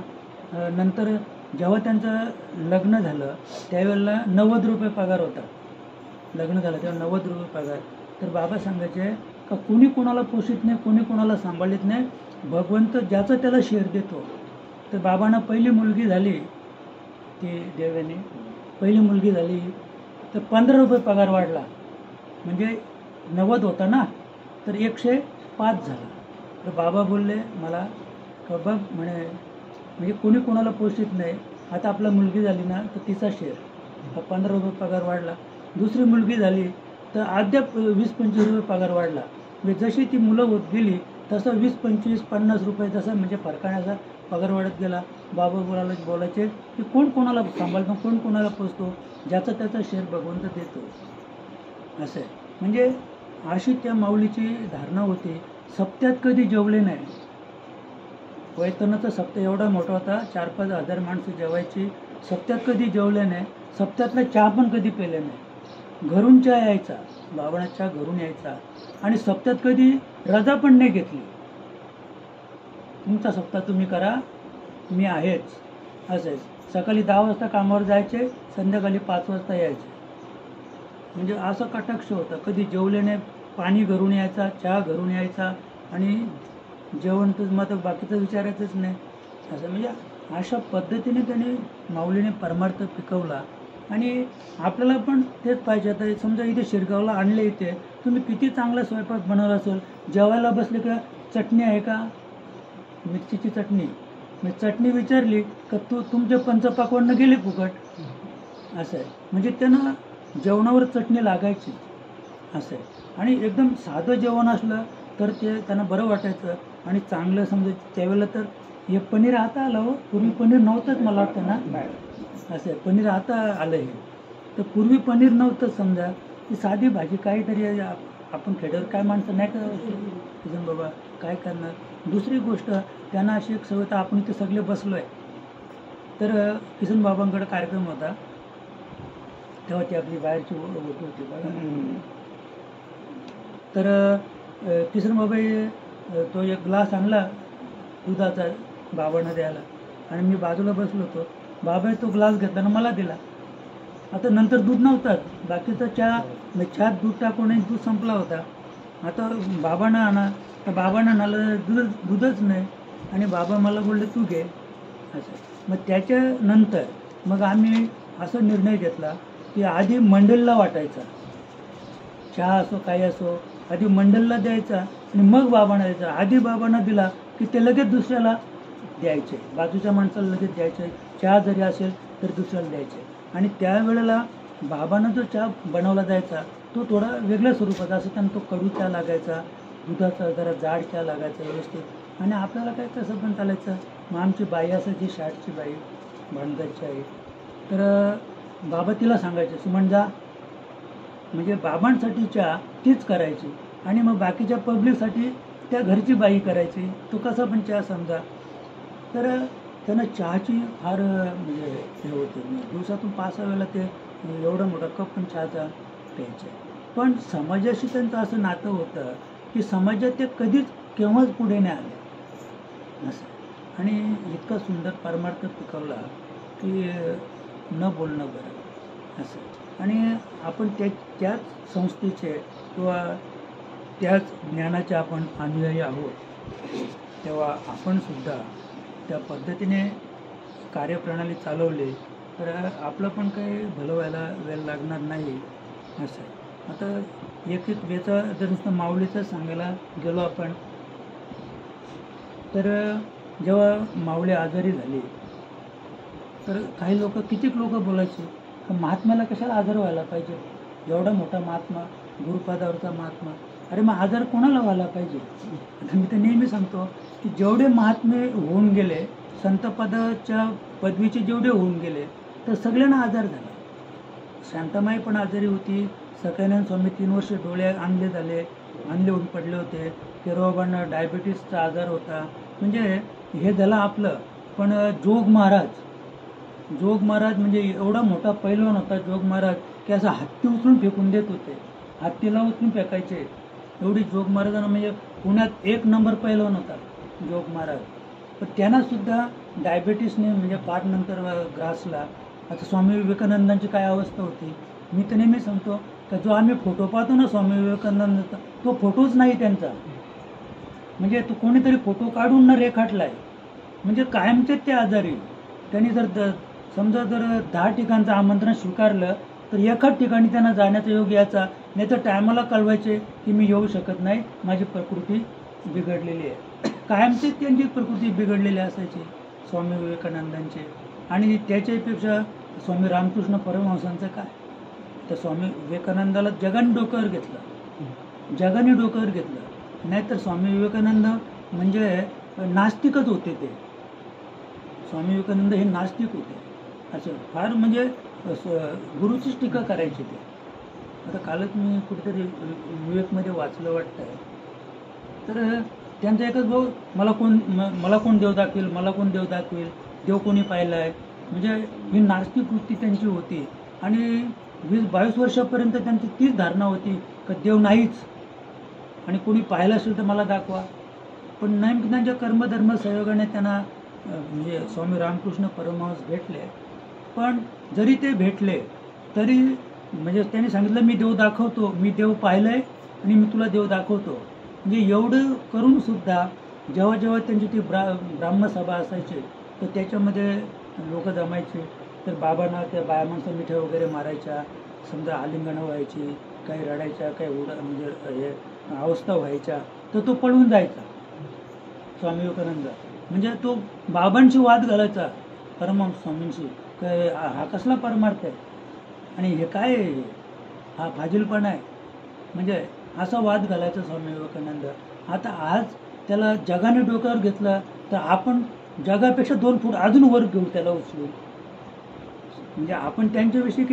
नंतर जेव्हा त्यांचं लग्न झालं त्यावेळेला 90 रुपये पगार होता. लग्न झालं तेव्हा 90 रुपये पगार. तर बाबा सांगायचे का कोणी कोणाला पोषित नाही, कोणी कोणाला सांभाळत नाही, भगवंत ज्याचं त्याला शेअर देतो. तर बाबांना पहिली मुलगी झाली, ती देवाने पहिली मुलगी झाली तर 15 रुपये पगार वाढला. म्हणजे 90 होता ना, तर 105 झाला. तर बाबा बोलले मला का बघ म्हणे, म्हणजे कोणी कोणाला पोषित नाही, आता आपला मुलगी झाली ना तर तिचा शेअर 15 रुपये पगार वाढला. दुसरी मुलगी झाली तर अद्याप 20-25 रुपये पगार वाढला. म्हणजे जशी ती मुलं होत गेली तसं 20-25-50 रुपये जसं म्हणजे फरकाण्याचा पगार वाढत गेला. बाबा बोलायचे की कोण कोणाला सांभाळतो, कोण कोणाला पोचतो, ज्याचा त्याचा शेअर भगवंत देतो असं आहे. म्हणजे अशी त्या माऊलीची धारणा होती. सप्त्यात कधी जेवले नाही. वैतरणाचा सप्ताह एवढा मोठा होता, 4-5 हजार माणसं जेवायची. सप्त्यात कधी जेवले नाही, सप्त्यातला चहा पण कधी पेले नाही. घरून चहा यायचा, बाबांना चहा घरून यायचा. आणि सप्त्यात कधी रजा पण नाही घेतली. तुमचा सप्ताह तुम्ही करा, मी आहेच असं आहे. सकाळी 10 वाजता कामावर जायचे, संध्याकाळी 5 वाजता यायचे म्हणजे असं कटाक्ष होता, कधी जेवल्याने पाणी घरून यायचा, चहा घरून यायचा आणि जेवण तर मग बाकीचं विचारायचंच नाही. असं म्हणजे अशा पद्धतीने त्याने माऊलीने परमार्थ पिकवला. आणि आपल्याला पण तेच पाहिजे. आता समजा इथे शिरगावला आणले, इथे तुम्ही किती चांगला स्वयंपाक बनवला असेल, जेवायला बसले का चटणी आहे का, मिरचीची चटणी, मी चटणी विचारली का तुमचे पंचपाकवानं गेले फुकट. असं आहे. म्हणजे त्यांना जेवणावर चटणी लागायची. असं आहे. आणि एकदम साधं जेवण असलं तर ते त्यांना बरं वाटायचं. आणि चांगलं समजा त्यावेळेला तर हे पनीर आता आलं हो, पूर्वी पनीर नव्हतंच मला वाटतं ना. असं आहे, पनीर आता आलं हे. तर पूर्वी पनीर नव्हतं. समजा ती साधी भाजी काहीतरी आपण खेड्यावर काय माणसं नाही का किसन बाबा काय करणार. दुसरी गोष्ट त्यांना अशी एक सवय, तर आपण इथे सगळे बसलो आहे, तर किसन बाबांकडे कार्यक्रम होता तेव्हा ती आपली बाहेरची ओटी होती बघा. तर किसन बाबा तो एक ग्लास आणला दुधाचा बाबांना द्यायला, आणि मी बाजूला बसलो होतो. बाबाने तो ग्लास घेतला आणि मला दिला. आता नंतर दूध नव्हताच, बाकीचा चहात दूध टाकून दूध संपला होता. आता बाबांना आणा, तर बाबांना आणायला दूधच नाही. आणि बाबा मला बोलले तू घे. असं मग त्याच्यानंतर मग आम्ही असा निर्णय घेतला की आधी मंडळीला वाटायचा, चहा असो काही असो, आधी मंडळीला द्यायचा आणि मग बाबांना द्यायचा. आधी बाबांना दिला की ते लगेच दुसऱ्याला द्यायचे, बाजूच्या माणसाला लगेच द्यायचे. चहा जरी असेल तर दुसऱ्याला द्यायचे. आणि त्यावेळेला बाबांना जो चहा बनवला जायचा तो थोडा वेगळ्या स्वरूपाचा असं, त्यांना तो कडू चहा लागायचा, दुधाचा जरा जाड चहा लागायचा व्यवस्थित. आणि आपल्याला काय कसं पण चालायचं. मग आमची बाई असायची, शाळेची बाई भांडरची आई, तर बाबा तिला सांगायचे सुमन जा, म्हणजे बाबांसाठी चहा तीच करायची आणि मग बाकीच्या पब्लिकसाठी त्या घरची बाई करायची. तो कसा पण चहा समजा. तर त्यांना चहाची फार म्हणजे हे होते. दिवसातून 5-6 वेळेला ते एवढा मोठा कप पण चहाचा प्यायचे. पण समाजाशी त्यांचं असं नातं होतं की समाजात ते कधीच केव्हाच पुढे नाही आले असं. आणि इतका सुंदर परमार्थ पिकवला की न बोलणं बरं असं. आणि आपण त्याच संस्थेचे किंवा त्याच ज्ञानाचे आपण अनुयायी आहोत, तेव्हा आपण सुद्धा त्या पद्धतीने कार्यप्रणाली चालवली तर आपलं पण काही भलं व्हायला वेळ लागणार नाही असं आहे. आता एक याचा जर नुसतं माऊलीचं सांगायला गेलो आपण, तर जेव्हा माऊली आजारी झाली तर काही लोक, कितीक लोक बोलायचे का महात्म्याला कशाला आजार व्हायला पाहिजे, एवढा मोठा महात्मा, गुरुपादावरचा महात्मा, अरे मग आजार कोणाला व्हायला पाहिजे. आता मी तर नेहमी सांगतो की जेवढे महात्मे होऊन गेले, संतपदाच्या पदवीचे जेवढे होऊन गेले, तर सगळ्यांना आजार झाला. शांतामाई पण आजारी होती, सखानंद स्वामी 3 वर्ष डोळे आणले होऊन पडले होते, केरोबांना डायबिटीसचा आजार होता. म्हणजे हे झालं आपलं. पण जोग महाराज म्हणजे एवढा मोठा पैलवान होता जोग महाराज की असं हत्ती उचलून फेकून देत होते, हत्तीला उचलून फेकायचे. एवढी जोग महाराजांना, म्हणजे पुण्यात 1 नंबर पैलवान होता जोग महाराज. पण त्यांना सुद्धा डायबिटीसने म्हणजे फार नंतर ग्रासला. आता स्वामी विवेकानंदांची काय अवस्था होती. मी तर नेहमी सांगतो का जो आम्ही फोटो पाहतो ना स्वामी विवेकानंदांचा, तो फोटोच नाही त्यांचा. म्हणजे तो कोणीतरी फोटो काढून न रेखाटला आहे. म्हणजे कायमचेच ते आजारी. त्यांनी जर समजा 10 ठिकाणचं आमंत्रण स्वीकारलं तर एकाच ठिकाणी त्यांना जाण्याचा योग यायचा. नाही तर टायमाला कळवायचे की मी येऊ शकत नाही, माझी प्रकृती बिघडलेली आहे. कायमचीच त्यांची प्रकृती बिघडलेली असायची स्वामी विवेकानंदांचे. आणि त्याच्यापेक्षा स्वामी रामकृष्ण परमहंसांचं काय, तर स्वामी विवेकानंदाला जगाने डोक्यावर घेतलं. नाहीतर स्वामी विवेकानंद म्हणजे नास्तिकच होते. ते स्वामी विवेकानंद हे नास्तिक होते. असं फार म्हणजे गुरुचीच टीका करायची ते. आता कालच मी कुठेतरी विवेकमध्ये वाचलं वाटतं, तर त्यांचा एकच भाऊ, मला कोण देव दाखवेल, देव कोणी पाहिला आहे. म्हणजे ही नास्तिक वृत्ती त्यांची होती. आणि 20-22 वर्षापर्यंत त्यांची तीच धारणा होती का देव नाहीच, आणि कोणी पाहिलं असेल तर मला दाखवा. पण नेमकं त्यांच्या कर्मधर्म संयोगाने त्यांना म्हणजे स्वामी रामकृष्ण परमहंस भेटले. पण जरी ते भेटले तरी म्हणजे त्यांनी सांगितलं मी देव दाखवतो, मी देव पाहिलंय आणि मी तुला देव दाखवतो. म्हणजे एवढं करून सुद्धा जेव्हा जेव्हा त्यांची ती ब्राह्मसभा असायची तर त्याच्यामध्ये लोक जमायचे. तर बाबांना त्या बाया माणसं मिठ्या वगैरे मारायच्या, समजा आलिंगनं व्हायची, काही रडायच्या, काही म्हणजे हे अवस्था व्हायच्या, तर तो पळून जायचा स्वामी विवेकानंद. म्हणजे तो बाबांशी वाद घालायचा परमहंस स्वामींशी, काय हा कसला परमार्थ आहे आणि हे काय आहे, हा फाजीलपणा आहे. म्हणजे असा वाद घालायचा स्वामी विवेकानंद. आता आज त्याला जगाने डोक्यावर घेतलं तर आपण जगापेक्षा 2 फूट अजून वर घेऊ त्याला उचलून. म्हणजे आपण त्यांच्याविषयी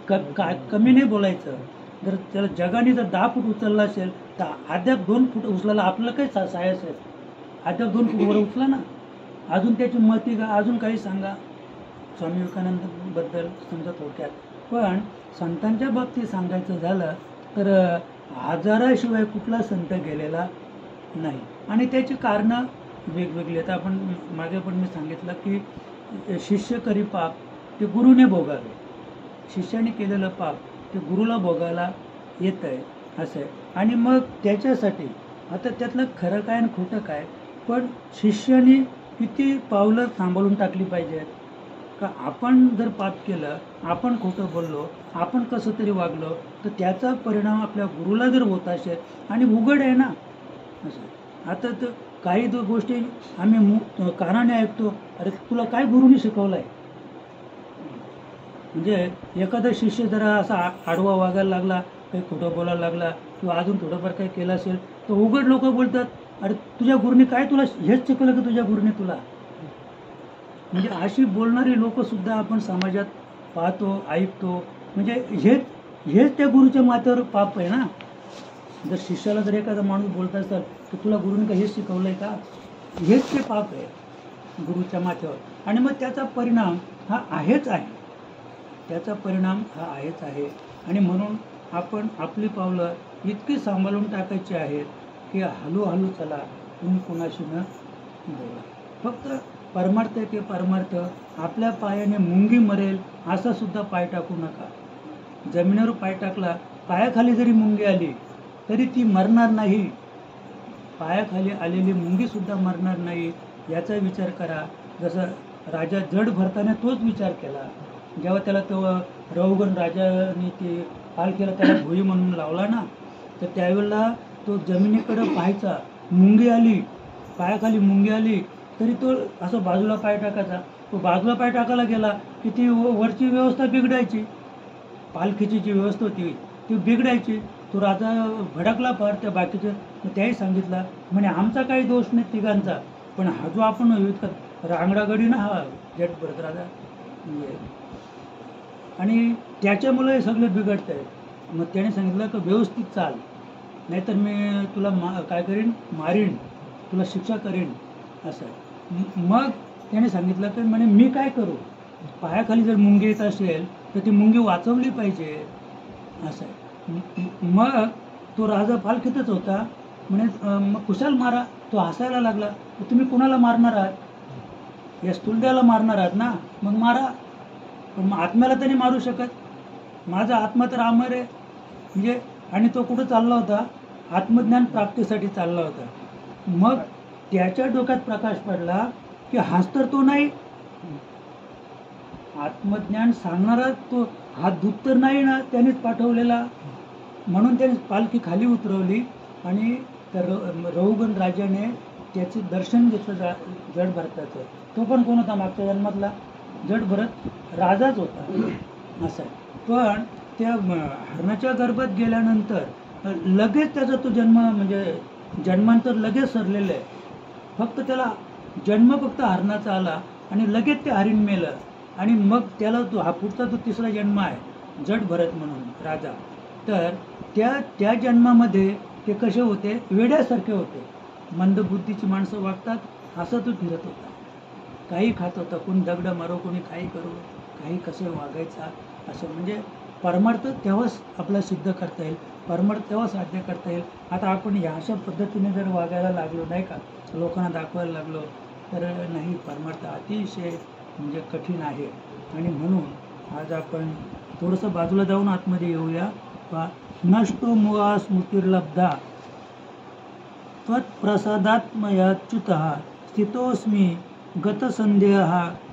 काही कमी नाही बोलायचं. जर त्याला जगाने जर 10 फूट उचलला असेल तर अद्याप 2 फूट उचलायला आपलं काही सायस आहे. अद्याप 2 फूट वर उचला ना, अजून त्याची मती का, अजून काही सांगा स्वामी विवेकानंदबद्दल समजा थोडक्यात. पण संतांच्या बाबतीत सांगायचं झालं तर आजाराशिवाय कुठला संत गेलेला नाही आणि त्याची कारणं वेगवेगळी आहेत. आपण मागे पण मी सांगितलं की शिष्य करी पाप ते गुरुने भोगावे, शिष्याने केलेलं पाप ते गुरुला भोगायला येत आहे असं आहे. आणि मग त्याच्यासाठी आता त्यातलं खरं काय आणि खोटं काय, पण शिष्याने किती पावलं सांभाळून टाकली पाहिजेत का. आपण जर पाप केलं, आपण खोटं बोललो, आपण कसं तरी वागलो तर त्याचा परिणाम आपल्या गुरुला जर होत असेल आणि उघड आहे ना असं. आता तर काही गोष्टी आम्ही कानाने ऐकतो, अरे तुला काय गुरुने शिकवलं आहे. म्हणजे एखादा शिष्य जरा असा आडवा वागायला लागला, काही खोटं बोलायला लागला किंवा अजून थोडंफार काही केलं असेल तर उघड लोक बोलतात, अरे तुझ्या गुरुने काय तुला हेच शिकवलं की तुझ्या गुरुने तुला. म्हणजे अशी बोलणारी लोकसुद्धा आपण समाजात पाहतो, ऐकतो. म्हणजे हेच त्या गुरुच्या माथ्यावर पाप आहे ना. जर शिष्याला जर एखादा माणूस बोलत असेल तर तुला गुरुने का हेच शिकवलं आहे का, हेच ते पाप आहे गुरुच्या माथ्यावर. आणि मग त्याचा परिणाम हा आहेच आहे, त्याचा परिणाम हा आहेच आहे. आणि म्हणून आपण आपली पावलं इतकी सांभाळून टाकायची आहेत की हळूहळू चला, तुम्ही कोणाशी न बोला. फक्त परमार्थ ते परमार्थ, आपल्या पायाने मुंगी मरेल असा सुद्धा पाय टाकू नका. जमिनीवर पाय टाकला, पायाखाली जरी मुंगी आली तरी ती मरणार नाही. पायाखाली आलेली मुंगीसुद्धा मरणार नाही याचा विचार करा. जसं राजा जड भरताने तोच विचार केला. जेव्हा त्याला तो रौगण राजाने ते पालखीला त्याला भुई म्हणून लावला ना, तर त्यावेळेला तो जमिनीकडं पाहायचा, मुंगी आली, पायाखाली मुंगी आली तरी तो असं बाजूला पाय टाकायचा. तो बाजूला पाय टाकायला गेला की ती वरची व्यवस्था बिघडायची, पालखीची जी व्यवस्था होती ती बिघडायची. तो राजा भडकला फार त्या बाकीचं. त्याही सांगितलं म्हणे आमचा काही दोष नाही तिघांचा, पण हा जो आपण इतका रांगडागडी ना हा जट भरत राजा आणि त्याच्यामुळे हे सगळं बिघडतं आहे. मग त्याने सांगितलं की व्यवस्थित चाल, नाहीतर मी तुला काय करीन, मारीन, तुला शिक्षा करीन असं. मग त्याने सांगितलं की म्हणे मी काय करू, पायाखाली जर मुंगी येत असेल तर ती मुंगी वाचवली पाहिजे असं आहे. मग तो राजा पालखीतच होता, म्हणे मग कुशाल मारा. तो हसायला लागला, तुम्ही कुणाला मारणार आहात, या स्तुलद्याला मारणार आहात ना, मग मारा, पण मग आत्म्याला तर नाही मारू शकत, माझा आत्मा तर अमर आहे. म्हणजे आणि तो कुठं चालला होता, आत्मज्ञान प्राप्तीसाठी चालला होता. मग त्याच्या डोक्यात प्रकाश पडला की हाच तर तो नाही, आत्मज्ञान सांगणारा तो हा दूत तर नाही ना त्यानेच पाठवलेला. म्हणून त्याने पालखी खाली उतरवली आणि त्या रौगण राजाने त्याचे दर्शन घेतलं जड भरताचं. तो पण कोण होता, मागच्या जन्मातला जड भरत राजाच होता असं आहे. पण त्या हरणाच्या गर्भात गेल्यानंतर लगेच त्याचा तो जन्म म्हणजे जन्मांतर लगेच सरलेलं आहे. फक्त त्याला जन्म फक्त हरणाचा आला आणि लगेच ते हरिण मेलं आणि मग त्याला तो हा पुढचा जो तिसरा जन्म आहे जड भरत म्हणून राजा. तर त्या जन्मामध्ये ते कसे होते, वेड्यासारखे होते. मंदबुद्धीची माणसं वागतात असं तो फिरत होता, काही खात होता, कोणी दगड मारो, कोणी काही करो, काही कसं वागायचा असं. म्हणजे परमार्थ तेव्हाच आपला सिद्ध करता येईल, परमार्थ तेव्हा साध्य करता येईल. आता आपण ह्या अशा पद्धतीने जर वागायला लागलो नाही का, लोकांना दाखवायला लागलो तर नाही, परमार्थ अतिशय म्हणजे कठीण आहे. आणि म्हणून आज आपण थोडंसं बाजूला जाऊन आतमध्ये येऊया. नष्टो मोहा स्मृतिर्लब्धा त्वत्प्रसादात्मयाच्युतः स्थितोऽस्मी गतसंदेहः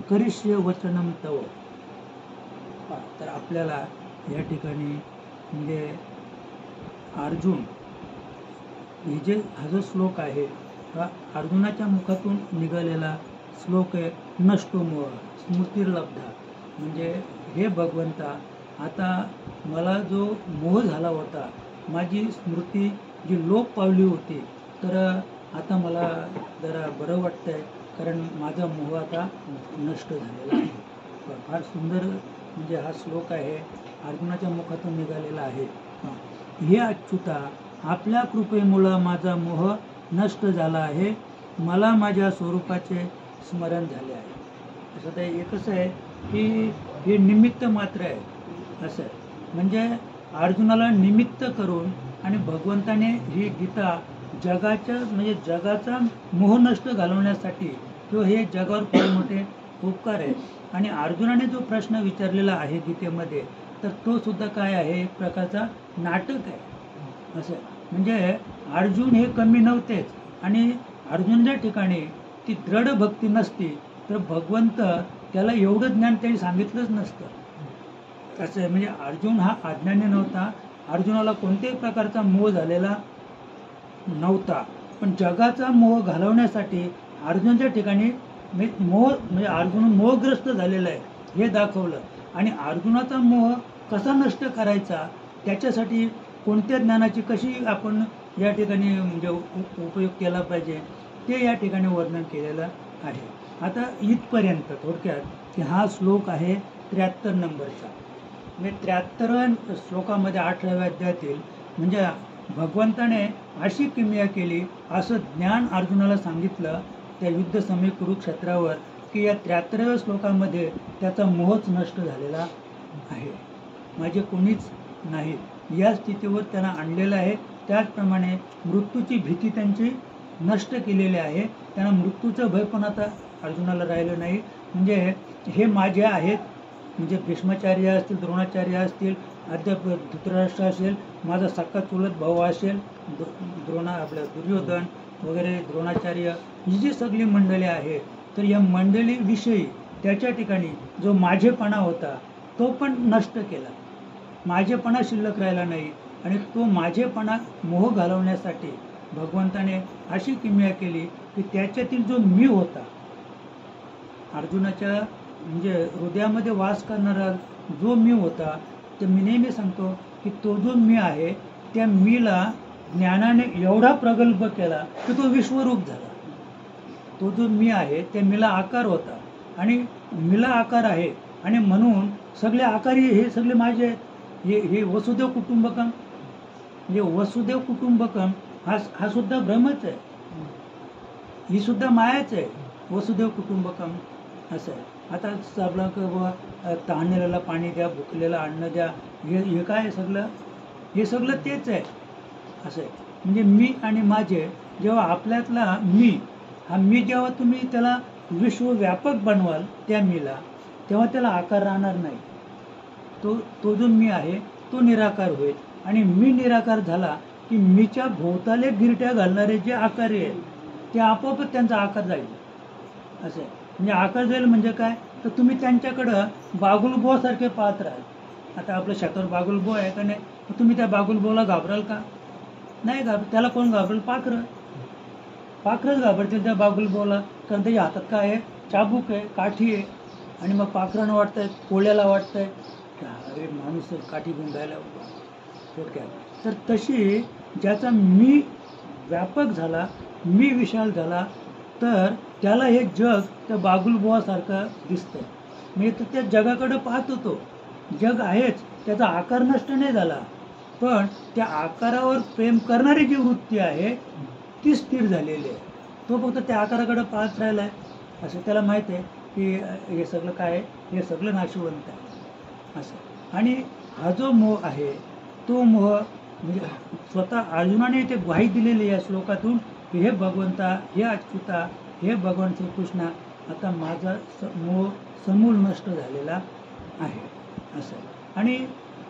करिष्ये वचनं तव. तर आपल्याला या ठिकाणी म्हणजे अर्जुन हा जो श्लोक आहे हा अर्जुनाच्या मुखातून निघालेला श्लोक आहे. नष्टो मोह स्मृतिर्लब्धा, म्हणजे हे भगवंता, आता मला जो मोह झाला होता, माझी स्मृती जी लोप पावली होती, तर आता मला जरा बरं वाटतं आहे, कारण माझा मोह आता नष्ट झालेला आहे. फार सुंदर म्हणजे हा श्लोक आहे, अर्जुनाच्या मुखातून निघालेला आहे. हे अच्युता, आपल्या कृपेमुळं माझा मोह नष्ट झाला आहे, मला माझ्या स्वरूपाचे स्मरण झाले आहे. असं ते एकच आहे की हे निमित्त मात्र आहे. असं म्हणजे अर्जुनाला निमित्त करून आणि भगवंताने ही गीता जगाचा मोह नष्ट घालवण्यासाठी किंवा हे जगावर फार मोठे उपकार आहे. आणि अर्जुनाने जो प्रश्न विचारलेला आहे गीतेमध्ये, तर तो सुद्धा काय आहे, एक प्रकारचा नाटक आहे. असं म्हणजे अर्जुन हे कमी नव्हतेच, आणि अर्जुनाच्या ठिकाणी ती दृढ भक्ती नसती तर भगवंत त्याला एवढं ज्ञान त्यांनी सांगितलंच नसतं. असं आहे म्हणजे अर्जुन हा अज्ञानी नव्हता, अर्जुनाला कोणत्याही प्रकारचा मोह झालेला नव्हता, पण जगाचा मोह घालवण्यासाठी अर्जुनाच्या ठिकाणी म्हणजे अर्जुन मोहग्रस्त झालेला आहे हे दाखवलं. आणि अर्जुनाचा मोह कसा नष्ट करायचा, त्याच्यासाठी कोणत्या ज्ञानाची कशी आपण या ठिकाणी म्हणजे उपयोग केला पाहिजे, ते या ठिकाणी वर्णन केलेलं आहे. आता इथपर्यंत थोडक्यात की हा श्लोक आहे 73 नंबरचा. म्हणजे 73व्या श्लोकामध्ये 18व्या अध्यायातील म्हणजे भगवंताने अशी किमया केली असं ज्ञान अर्जुनाला सांगितलं त्या युद्ध समय कुरुक्षेत्रावर, की या 73व्या श्लोकामध्ये त्याचा मोहच नष्ट झालेला आहे. माझे कोणीच नाही या स्थितीवर त्यांना आणलेलं आहे. त्याचप्रमाणे मृत्यूची भीती त्यांची नष्ट केलेली आहे. त्यांना मृत्यूचं भय पण आता अर्जुनाला राहिलं नाही. म्हणजे हे माझे आहेत, म्हणजे भीष्माचार्य असतील, द्रोणाचार्य असतील, अद्याप धृतराष्ट्र असेल, माझा सक्का चुलत भाऊ असेल, दुर्योधन वगैरे, द्रोणाचार्य, ही जी सगळी मंडळी आहे, तर या मंडळीविषयी त्याच्या ठिकाणी जो माझेपणा होता तो पण नष्ट केला. माझेपणा शिल्लक राहिला नाही. आणि तो माझेपणा मोह घालवण्यासाठी भगवंताने अशी किमया केली की त्याच्यातील जो मी होता, अर्जुनाच्या म्हणजे हृदयामध्ये वास करणारा जो मी होता, तर मी नेहमी सांगतो की तो जो मी आहे त्या मीला ज्ञानाने एवढा प्रगल्भ केला की तो विश्वरूप झाला. तो जो मी आहे त्या मीला आकार होता, आणि मीला आकार आहे, आणि म्हणून सगळे आकार हे सगळे माझे आहेत. हे वसुदेव कुटुंबकम, म्हणजे वसुदेव कुटुंबकम हा सुद्धा भ्रमच आहे, ही सुद्धा मायाच आहे. वसुदेव कुटुंबकम असं आहे. आता आपलं तहानलेल्याला पाणी द्या, भुकलेला अन्न द्या, हे काय आहे सगळं, हे सगळं तेच आहे. असं आहे म्हणजे मी आणि माझे, जेव्हा आपल्यातला मी जेव्हा तुम्ही त्याला विश्वव्यापक बनवाल त्या मीला, तेव्हा त्याला आकार राहणार नाही. तो जो मी आहे तो निराकार होईल. आणि मी निराकार झाला की मीच्या भोवताले गिरट्या घालणारे जे आकारी आहेत ते आपोआपच त्यांचा आकार जाईल. असं आहे म्हणजे आकार जाईल म्हणजे काय, तर तुम्ही त्यांच्याकडं बागुलबुवासारखे पाहत राहाल. आता आपल्या शेतावर बागुलबुवा आहे का नाही, तर तुम्ही त्या बागुलबुवाला घाबराल का, नाही त्याला कोण घाबरेल, पाखरंच घाबरतील त्या बागुलबुवाला. कारण त्याच्या हातात काय आहे, चाबूक आहे, काठी आहे. आणि मग पाखरानं वाटतंय, कोळ्याला वाटतंय अरे माणूस काठी घेऊन जायला थोडक्यात. तर तशी ज्याचा मी व्यापक झाला, मी विशाल झाला, तर त्याला हे जग त्या बागुलबुवासारखं दिसतं. म्हणजे तो त्या जगाकडं पाहतो, तो जग आहेच, त्याचा आकार नष्ट नाही झाला, पण त्या आकारावर प्रेम करणारी जी वृत्ती आहे ती स्थिर झालेली आहे. तो फक्त त्या आकाराकडे पाहत राहिला आहे. असं त्याला माहीत आहे की हे सगळं काय आहे, हे सगळं नाशिवंत आहे असं. आणि हा जो मोह आहे तो मोह म्हणजे स्वतः अर्जुनाने ते ग्वाही दिलेली या श्लोकातून की हे भगवंता, हे अच्युता, हे भगवान श्रीकृष्णा, आता माझा मोह समूळ नष्ट झालेला आहे असं. आणि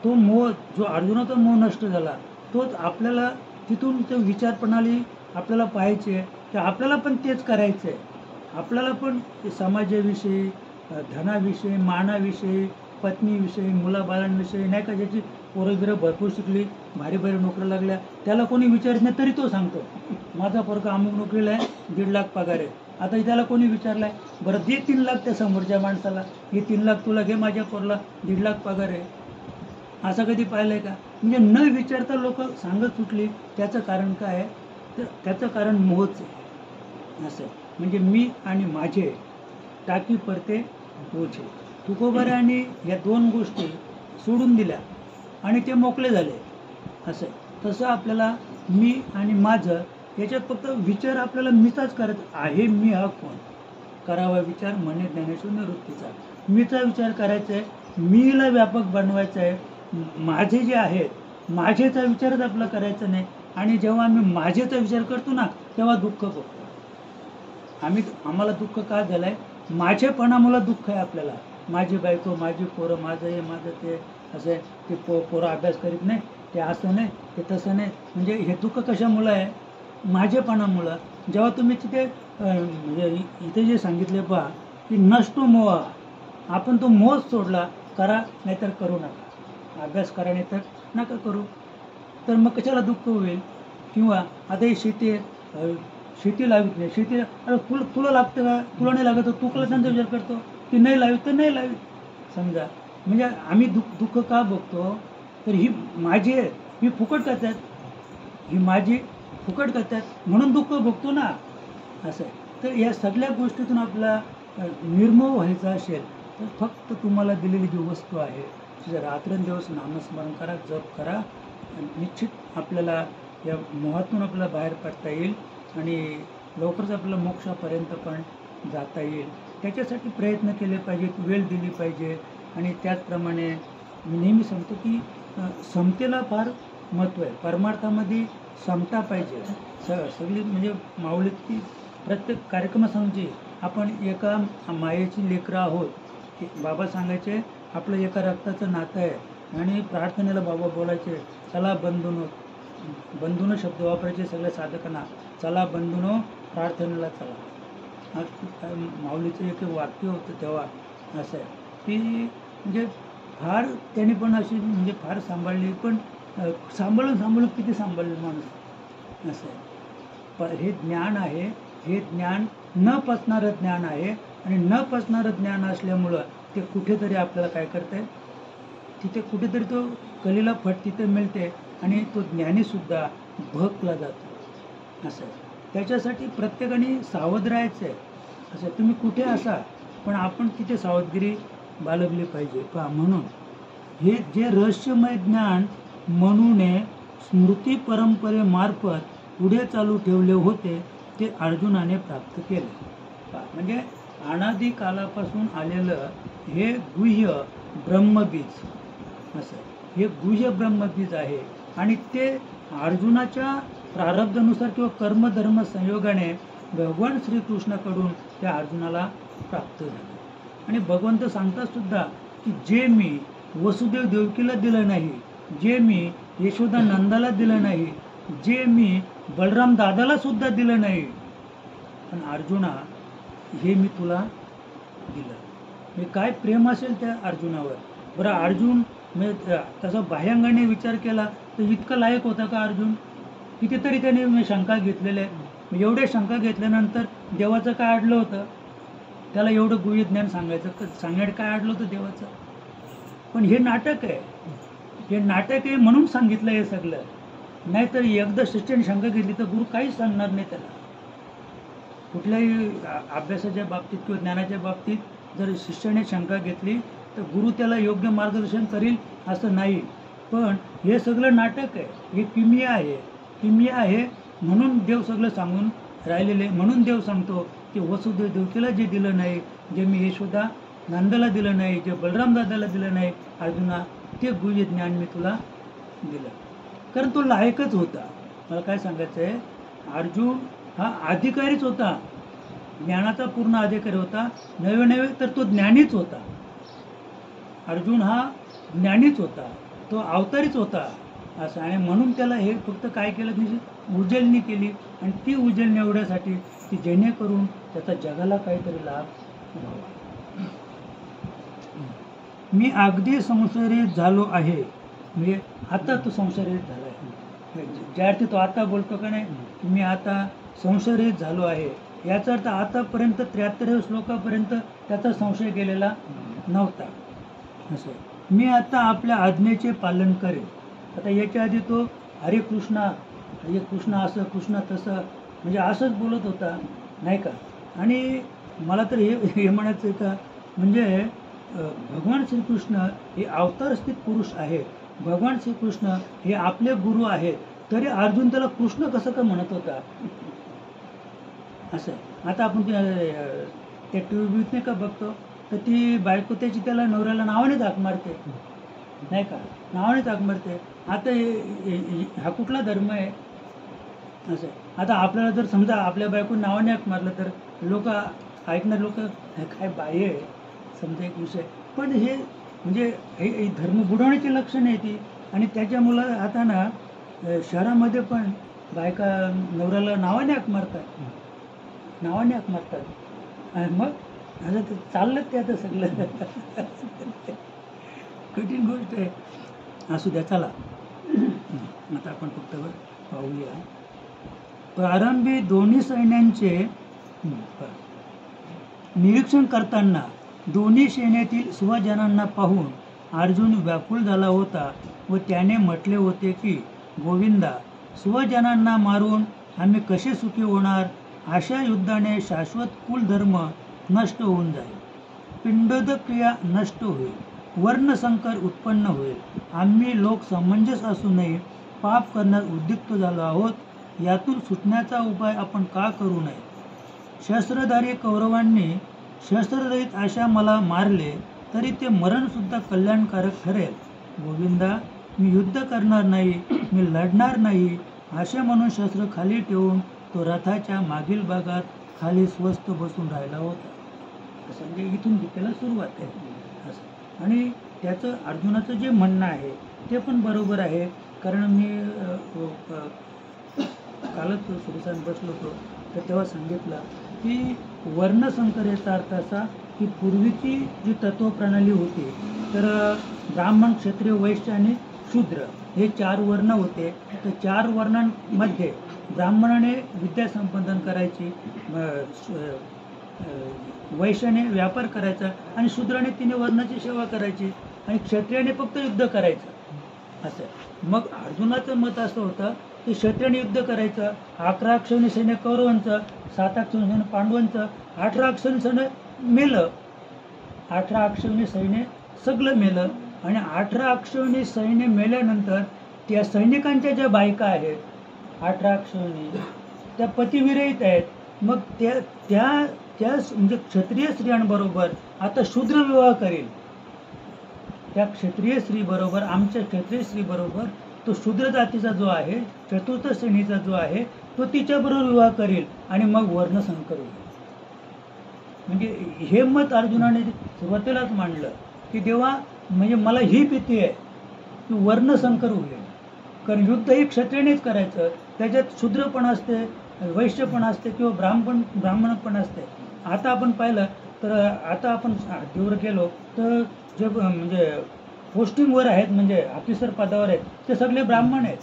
तो मोह, जो अर्जुनाचा मोह नष्ट झाला, तोच आपल्याला तिथून तो विचार प्रणाली आपल्याला पाहायची आहे की आपल्याला पण तेच करायचं आहे. आपल्याला पण समाजाविषयी, धनाविषयी, मानाविषयी, पत्नीविषयी, मुलाबाळांविषयी, नाही का, ज्याची पोरं भरपूर शिकली, भारी भारी नोकऱ्या लागल्या, त्याला कोणी विचारत नाही तरी तो सांगतो माझा पोरगा अमुक नोकरीला आहे, 1.5 लाख पगार आहे. आता त्याला कोणी विचारलाय, बरं दे 3 लाख त्या समोरच्या माणसाला, हे 3 लाख तुला घे, माझ्या पोरला 1.5 लाख पगार आहे. असं कधी पाहिलंय का? म्हणजे न विचारता लोक सांगत सुटली. त्याचं कारण काय आहे? तर त्याचं कारण मोहच आहे. असं म्हणजे मी आणि माझे टाकी परते ओझे. तुकोबारायांनी या 2 गोष्टी सोडून दिल्या आणि ते मोकळे झाले. असं तसं आपल्याला मी आणि माझं याच्यात फक्त विचार आपल्याला मीचाच करत आहे. मी हा कोण? करावा विचार म्हणे ज्ञानेश्वर निवृत्तीचा. मीचा विचार करायचा आहे, मीला व्यापक बनवायचं आहे. माझे जे आहेत, माझेचा विचारच आपला करायचा नाही. आणि जेव्हा आम्ही माझेचा विचार करतो ना, तेव्हा दुःख बघतो. आम्हाला दुःख का झालं आहे? माझेपणामुळे दुःख आहे आपल्याला. माझी बायको, माझी पोरं, माझं हे, माझं ते, असं आहे. ते पोरं अभ्यास करीत नाही, ते असं नाही, ते तसं नाही. म्हणजे हे दुःख कशामुळं आहे? माझेपणामुळं. जेव्हा तुम्ही तिथे म्हणजे इथे जे सांगितले पहा की नष्टो मोह, आपण तो मोह सोडला, करा नाहीतर करू नका, अभ्यास करा नाहीतर नका करू, तर मग कशाला दुःख होईल? किंवा आता ही शेती आहे, शेती लावित नाही, शेती अरे तुला लागतं का? तुला नाही लागत, तू कला त्यांचा विचार करतो की नाही लावित तर नाही लावित. समजा म्हणजे आम्ही दुःख का बघतो? तर ही माझी आहे, ही फुकट करतात, ही माझी फुकट करतात म्हणून दुःख बघतो ना. असं आहे. तर या सगळ्या गोष्टीतून आपला निर्मोह व्हायचा असेल तर फक्त तुम्हाला दिलेली जी वस्तू आहे, तिचं रात्रंदिवस नामस्मरण करा, जप करा. निश्चित आपल्याला या मोहातून आपल्याला बाहेर पडता येईल आणि लवकरच आपल्याला मोक्षापर्यंत पण जाता येईल. त्याच्यासाठी प्रयत्न केले पाहिजेत, वेळ दिली पाहिजे. आणि त्याचप्रमाणे मी नेहमी सांगतो की समतेला फार महत्त्व आहे. परमार्थामध्ये समता पाहिजे. सगळी म्हणजे माऊलीची प्रत्येक कार्यक्रमासाठी आपण एका मायेची लेकरं आहोत. बाबा सांगायचे आपलं एका रक्ताचं नातं आहे. आणि प्रार्थनेला बाबा बोलायचे, चला बंधूनो, बंधूनो शब्द वापरायचे सगळ्या साधकांना, चला बंधूनो प्रार्थनेला चला. माऊलीचं एक वाक्य होतं तेव्हा. असं आहे की म्हणजे फार त्याने पण अशी म्हणजे फार सांभाळली, पण सांभाळून किती सांभाळलं माणूस. असं आहे. पण हे ज्ञान आहे, हे ज्ञान न पचणारं ज्ञान आहे. आणि न पचणारं ज्ञान असल्यामुळं ते कुठेतरी आपल्याला काय करतं आहे, तिथे कुठेतरी तो कलीला फट तिथे मिळते आणि तो ज्ञानीसुद्धा भकला जातो. असं आहे. त्याच्यासाठी प्रत्येकाने सावध राहायचं आहे. असं तुम्ही कुठे असा, पण आपण तिथे सावधगिरी बाळगली पाहिजे. पहा, म्हणून हे जे रहस्यमय ज्ञान म्हणूने स्मृती परंपरेमार्फत पुढे चालू ठेवले होते ते अर्जुनाने प्राप्त केले. म्हणजे अनादी कालापासून आलेलं हे गुह्य ब्रह्मबीज, असं हे गुह्य ब्रह्मबीज आहे. आणि ते अर्जुनाच्या प्रारब्धानुसार किंवा कर्मधर्म संयोगाने भगवान श्रीकृष्णाकडून त्या अर्जुनाला प्राप्त झाले. आणि भगवंत सांगतात सुद्धा की जे मी वसुदेव देवकीला दिलं नाही, जे मी यशोदा नंदाला दिलं नाही, जे मी बलराम दादाला सुद्धा दिलं नाही, पण अर्जुना हे मी तुला दिलं. मी काय प्रेम असेल त्या अर्जुनावर. बरं, अर्जुन म्हणजे तसा बाह्यांगाने विचार केला तर इतकं लायक होता का अर्जुन? कितीतरी त्याने शंका घेतलेल्या आहेत. एवढ्या शंका घेतल्यानंतर देवाचं काय अडलं होतं? त्याला एवढं गुह्य ज्ञान सांगायचं काय अडलं होतं देवाचं? पण हे नाटक आहे, हे नाटक आहे म्हणून सांगितलं हे सगळं. नाहीतर एकदा शिष्याने शंका घेतली तर गुरु काहीच सांगणार नाही त्याला. कुठल्याही अभ्यासाच्या बाबतीत किंवा ज्ञानाच्या बाबतीत जर शिष्याने शंका घेतली तर गुरु त्याला योग्य मार्गदर्शन करील असं नाही. पण हे सगळं नाटक आहे, हे किमिया आहे. किमिया आहे म्हणून देव सगळं सांगून राहिलेले. म्हणून देव सांगतो की वसुदेव देवकीला जे दिलं नाही, जे मी यशोदा नंदाला दिलं नाही, जे बलराम दादाला दिलं नाही अर्जुना, ते गुह्य ज्ञान मी तुला दिलं. कारण तो लायकच होता. मला काय सांगायचं आहे, अर्जुन हा अधिकारीच होता, ज्ञानाचा पूर्ण अधिकारी होता. नव्हे तर तो ज्ञानीच होता. अर्जुन हा ज्ञानीच होता, तो अवतारीच होता असं. आणि म्हणून त्याला हे फक्त काय केलं म्हणजे उजळणी केली, आणि ती उजळणी एवढ्यासाठी की जेणेकरून त्याचा जगाला काहीतरी लाभ व्हावा. मी अगदी संशयित झालो आहे, म्हणजे आता तो संशयित झाला आहे. ज्या अर्थी तो आता बोलतो का नाही, मी आता संशयित झालो आहे, याचा अर्थ आतापर्यंत 73 श्लोकापर्यंत त्याचा संशय गेलेला नव्हता असं. मी आता आपल्या आज्ञेचे पालन करेन. आता याच्या आधी तो हरे कृष्णा, हरे कृष्णा असं, कृष्णा तसं, म्हणजे असंच बोलत होता नाही का. आणि मला तर हे म्हणायचं आहे का, म्हणजे भगवान श्रीकृष्ण हे अवतारस्थित पुरुष आहे, भगवान श्रीकृष्ण हे आपले गुरु आहेत, तरी अर्जुन त्याला कृष्ण कसं का म्हणत होता असं. आता आपण त्या टी व्ही नाही का बघतो, तर ती बायको त्याची त्याला नवऱ्याला नावानेच हाक मारते नाही का, नावानेच हाक मारते. आता हा कुठला धर्म आहे असं. आता आपल्याला जर समजा आपल्या बायको नावाने हाक मारलं तर लोक ऐकणार, लोक काय बाई आहे समजा एक विषय. पण हे म्हणजे हे धर्म बुडवण्याची लक्षणं आहे ती. आणि त्याच्यामुळं आता ना शहरामध्ये पण बायका नवऱ्याला नावाने हाक मारतात, नावाने हाक मारतात. आणि मग आता ते चाललं ते आता सगळं कठीण गोष्ट आहे. असू द्या, चला आता आपण फक्त पाहूया. प्रारंभी दोन्ही सैन्यांचे निरीक्षण करताना दोन्ही सेनेतील स्वजनांना पाहून अर्जुन व्याकुळ झाला होता व त्याने म्हटले होते की, गोविंदा, स्वजनांना मारून आम्ही कसे सुखी होणार. अशा युद्धाने शाश्वत कुलधर्म नष्ट होऊन जाईल, पिंडोद क्रिया नष्ट होईल, वर्णसंकर उत्पन्न होईल. आम्ही लोक समंजस असूनही पाप करण्यास उद्युक्त झालो आहोत. यातून सुटण्याचा उपाय आपण का करू नये. शस्त्रधारी कौरवांनी शस्त्ररहित अशा मला मारले तरी ते मरणसुद्धा कल्याणकारक ठरेल. गोविंदा, मी युद्ध करणार नाही, मी लढणार नाही असे म्हणून शस्त्र खाली ठेवून तो रथाच्या मागील भागात खाली स्वस्थ बसून राहिला होता. असं म्हणजे इथून गीतेला सुरुवात आहे असं. आणि त्याचं अर्जुनाचं जे म्हणणं आहे ते पण बरोबर आहे. कारण मी कालच सुरसाने बसलो होतो तर तेव्हा सांगितलं की वर्णसंकर याचा अर्थ असा की पूर्वीची जी तत्वप्रणाली होती तर ब्राह्मण, क्षत्रिय, वैश्य आणि शूद्र हे 4 वर्ण होते. तर 4 वर्णांमध्ये ब्राह्मणाने विद्या संपादन करायची, वैश्याने व्यापार करायचा आणि शूद्राने 3 वर्णाची सेवा करायची आणि क्षत्रियाने फक्त युद्ध करायचं असं. मग अर्जुनाचं मत असं होतं की क्षत्रियाने युद्ध करायचं, 11 अक्षौहिणी सैन्य कौरवांचं, 7 अक्षौहिणी सैन्य पांडवांचं, 18 अक्षौहिणी सैन्य मेलं, 18 अक्षौहिणी सैन्य सगळं मेलं. आणि 18 अक्षौहिणी सैन्य मेल्यानंतर त्या सैनिकांच्या ज्या बायका आहेत 18 अक्षौहिणी त्या पतिविरहित आहेत. मग त्या म्हणजे क्षत्रिय स्त्रियांबरोबर आता शूद्र विवाह करेल. त्या क्षत्रिय स्त्री बरोबर, आमच्या क्षत्रिय स्त्री बरोबर तो शूद्र जातीचा जो आहे, चतुर्थ श्रेणीचा जो आहे तो तिच्याबरोबर विवाह करेल आणि मग वर्णसंकर होईल. म्हणजे हे मत अर्जुनाने सुरुवातीलाच मांडलं की देवा, म्हणजे मला ही भीती आहे की वर्णसंकर होईल. कारण युद्ध हे क्षत्रियानेच करायचं, त्याच्यात शूद्र पण असते, वैश्य पण असते किंवा ब्राह्मण पण असते. आता आपण पाहिलं तर आता आपण हद्दीवर गेलो तर जे म्हणजे पोस्टिंगवर आहेत, म्हणजे ऑफिसर पदावर आहेत, ते सगळे ब्राह्मण आहेत.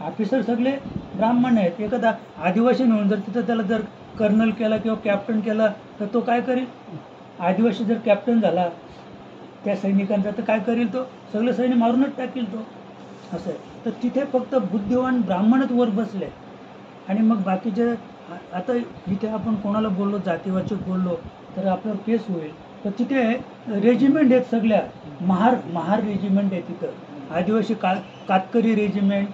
ऑफिसर सगळे ब्राह्मण आहेत. एखादा आदिवासी म्हणून जर तिथं त्याला जर कर्नल केला किंवा कॅप्टन केला तर तो काय करेल. आदिवासी जर कॅप्टन झाला त्या सैनिकांचा तर काय करेल, तो सगळे सैन्य मारूनच टाकेल तो असं आहे. तर तिथे फक्त बुद्धिवान ब्राह्मणच वर बसले आणि मग बाकीचे. आता इथे आपण कोणाला बोललो जातीवाचक बोललो तर आपल्यावर केस होईल. तर तिथे रेजिमेंट आहेत, सगळ्या महार रेजिमेंट आहे तिथं. आदिवासी कातकरी रेजिमेंट,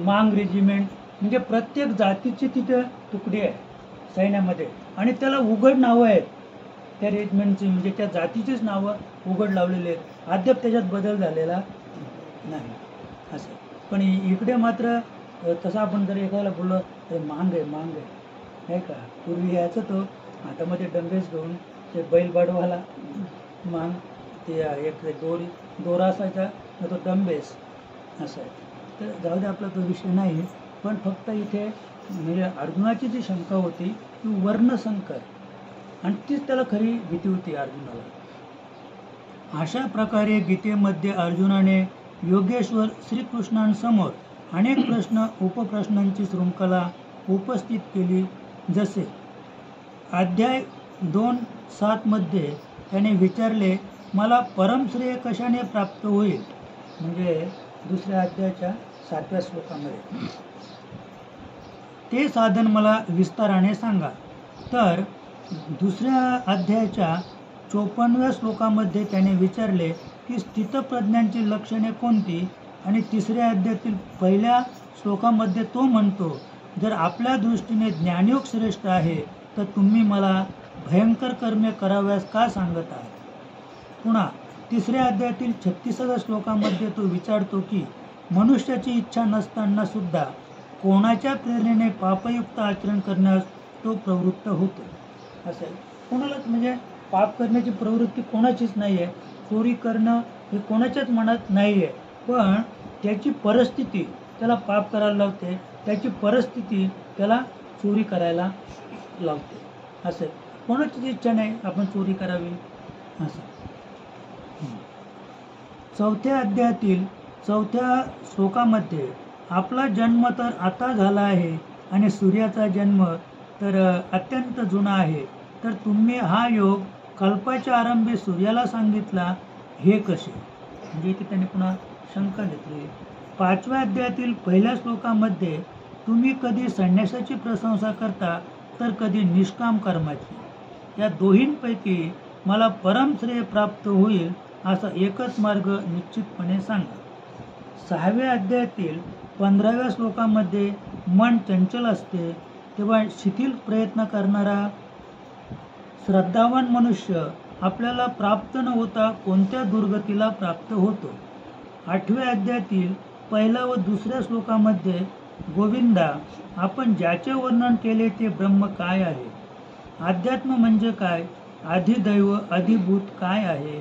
मांग रेजिमेंट, म्हणजे प्रत्येक जातीची तिथे तुकडी आहे सैन्यामध्ये. आणि त्याला उघड नावं आहेत त्या रेजिमेंटची, म्हणजे त्या जातीचीच नावं उघड लावलेली आहेत. अद्याप त्याच्यात बदल झालेला नाही असं. पण इकडे मात्र तसं आपण जर एखाद्याला बोललो तर मांग आहे नाही का. पूर्वी यायचं तो हातामध्ये डंबेस घेऊन ते बैल बाडवाला मांग ते एक दोरा असायचा ना, तो डंबेस असं आहे. तर जाऊ दे, आपला तो विषय नाही. पण फक्त इथे म्हणजे अर्जुनाची जी शंका होती ती वर्णसंकर, आणि तीच त्याला खरी भीती होती अर्जुनाला. अशा प्रकारे गीतेमध्ये अर्जुनाने योगेश्वर श्रीकृष्णांसमोर अनेक प्रश्न उपप्रश्नांची शृंखला उपस्थित केली. जसे अध्याय 2:7 मध्ये त्याने विचारले, मला परमश्रेय कशाने प्राप्त होईल? म्हणजे दुसऱ्या अध्यायाच्या 7व्या श्लोकामध्ये, ते साधन मला विस्ताराने सांगा. तर दुसऱ्या अध्यायाच्या 54व्या श्लोकामध्ये त्याने विचारले की स्थितप्रज्ञांची लक्षणे कोणती? आणि तिसऱ्या अध्यायातील पहिल्या श्लोकामध्ये तो म्हणतो, जर आपल्या दृष्टीने ज्ञानयोग श्रेष्ठ आहे तर तुम्ही मला भयंकर कर्मे कराव्यास का सांगत आहात? पुन्हा तिसऱ्या अध्यायातील 36व्या श्लोकामध्ये तो विचारतो की मनुष्याची इच्छा नसताना सुद्धा कोणाच्या प्रेरणेने पापयुक्त आचरण करण्यास तो प्रवृत्त होतो. असं आहे. कोणालाच म्हणजे पाप करण्याची प्रवृत्ती कोणाचीच नाही आहे, चोरी करणं हे कोणाच्याच मनात नाही आहे, पण त्याची परिस्थिती त्याला पाप करायला लावते, त्याची परिस्थिती त्याला चोरी करायला लावते. असं आहे. कोणाचीच इच्छा नाही आपण चोरी करावी असं. 4थ्या अध्यायातील 4थ्या श्लोकामध्ये आपला जन्म तर आता झाला आहे आणि सूर्याचा जन्म तर अत्यंत जुना आहे, तर तुम्ही हा योग कल्पाच्या आरंभी सूर्याला सांगितला हे कसे? म्हणजे इथे त्याने पुन्हा शंका घेतली. 5व्या अध्यायातील पहिल्या श्लोकामध्ये तुम्ही कधी संन्यासाची प्रशंसा करता तर कधी निष्काम कर्माची. या दोहींपैकी मला परमश्रेय प्राप्त होईल असा एकच मार्ग निश्चितपणे सांगा. 6व्या अध्यायातील 15व्या श्लोकामध्ये मन चंचल असते तेव्हा शिथिल प्रयत्न करणारा श्रद्धावान मनुष्य आपल्याला प्राप्त न होता कोणत्या दुर्गतीला प्राप्त होतो. 8व्या अध्यायातील पहिला व दुसऱ्या श्लोकामध्ये गोविंदा, आपण ज्याचे वर्णन केले ते ब्रह्म काय आहे? अध्यात्म म्हणजे काय? अधिदैव अधिभूत काय आहे?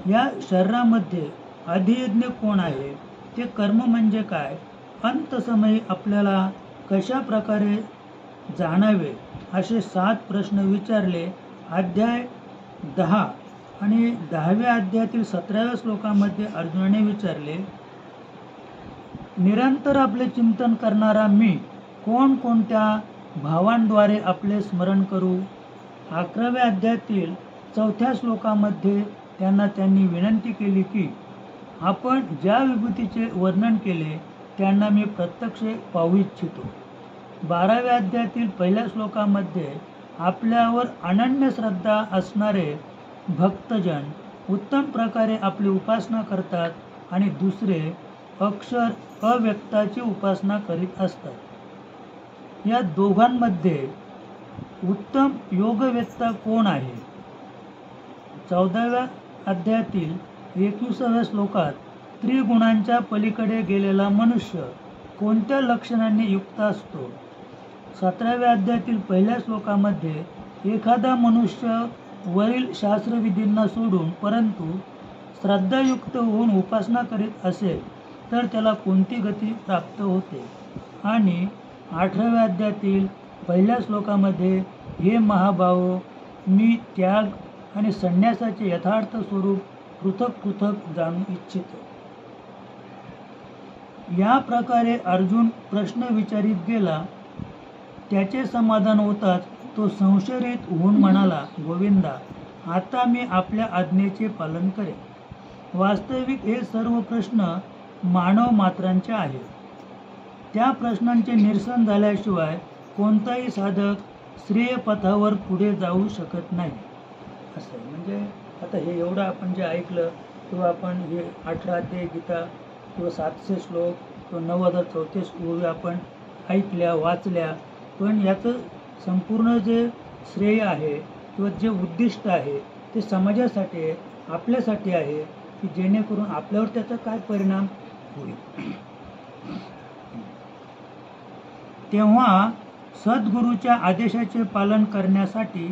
या शरीरामध्ये अधियज्ञ कोण आहे? ते कर्म म्हणजे काय? अंतसमयी आपल्याला कशा प्रकारे जाणावे? असे 7 प्रश्न विचारले. अध्याय 10 आणि 10व्या अध्यायातील 17व्या श्लोकामध्ये अर्जुनाने विचारले, निरंतर आपले चिंतन करणारा मी कोणकोणत्या भावांद्वारे आपले स्मरण करू? 11व्या अध्यायातील 4थ्या श्लोकामध्ये त्यांनी विनंती केली की आपण ज्या विभूतीचे वर्णन केले त्यांना मी प्रत्यक्ष पाहू इच्छितो. 12व्या अध्यायातील पहिल्या श्लोकामध्ये आपल्यावर अनन्य श्रद्धा असणारे भक्तजन उत्तम प्रकारे आपली उपासना करतात आणि दुसरे अक्षर अव्यक्ताची उपासना करीत असतात. या दोघांमध्ये उत्तम योगवेत्ता कोण आहे? 14व्या अध्यायातील 21व्या श्लोकात त्रिगुणांच्या पलीकडे गेलेला मनुष्य कोणत्या लक्षणांनी युक्त असतो? 17व्या अध्यायातील पहिल्या श्लोकामध्ये एखादा मनुष्य वरील शास्त्रविधींना सोडून परंतु श्रद्धायुक्त होऊन उपासना करीत असेल तर त्याला कोणती गती प्राप्त होते? आणि 18व्या अध्यायातील पहिल्या श्लोकामध्ये हे महाभाव, मी त्याग आणि संन्यासाचे यथार्थ स्वरूप पृथक पृथक जाणू इच्छितो. या प्रकारे अर्जुन प्रश्न विचारित गेला. त्याचे समाधान होताच तो संशयरहित होऊन म्हणाला, गोविंदा, आता मी आपल्या आज्ञेचे पालन करेन. वास्तविक हे सर्व प्रश्न मानव मात्रांचे आहेत. त्या प्रश्नांचे निरसन झाल्याशिवाय कोणताही साधक श्रेय पथावर पुढे जाऊ शकत नाही. असं आहे. म्हणजे आता हे एवढं आपण जे ऐकलं किंवा आपण हे 18 अध्याय गीता किंवा 700 श्लोक किंवा 9034 ओवी आपण ऐकल्या वाचल्या, पण याचं संपूर्ण जे श्रेय आहे किंवा जे उद्दिष्ट आहे ते समाजासाठी आहे, आपल्यासाठी आहे, की जेणेकरून आपल्यावर त्याचा काय परिणाम होईल. तेव्हा सद्गुरूच्या आदेशाचे पालन करण्यासाठी,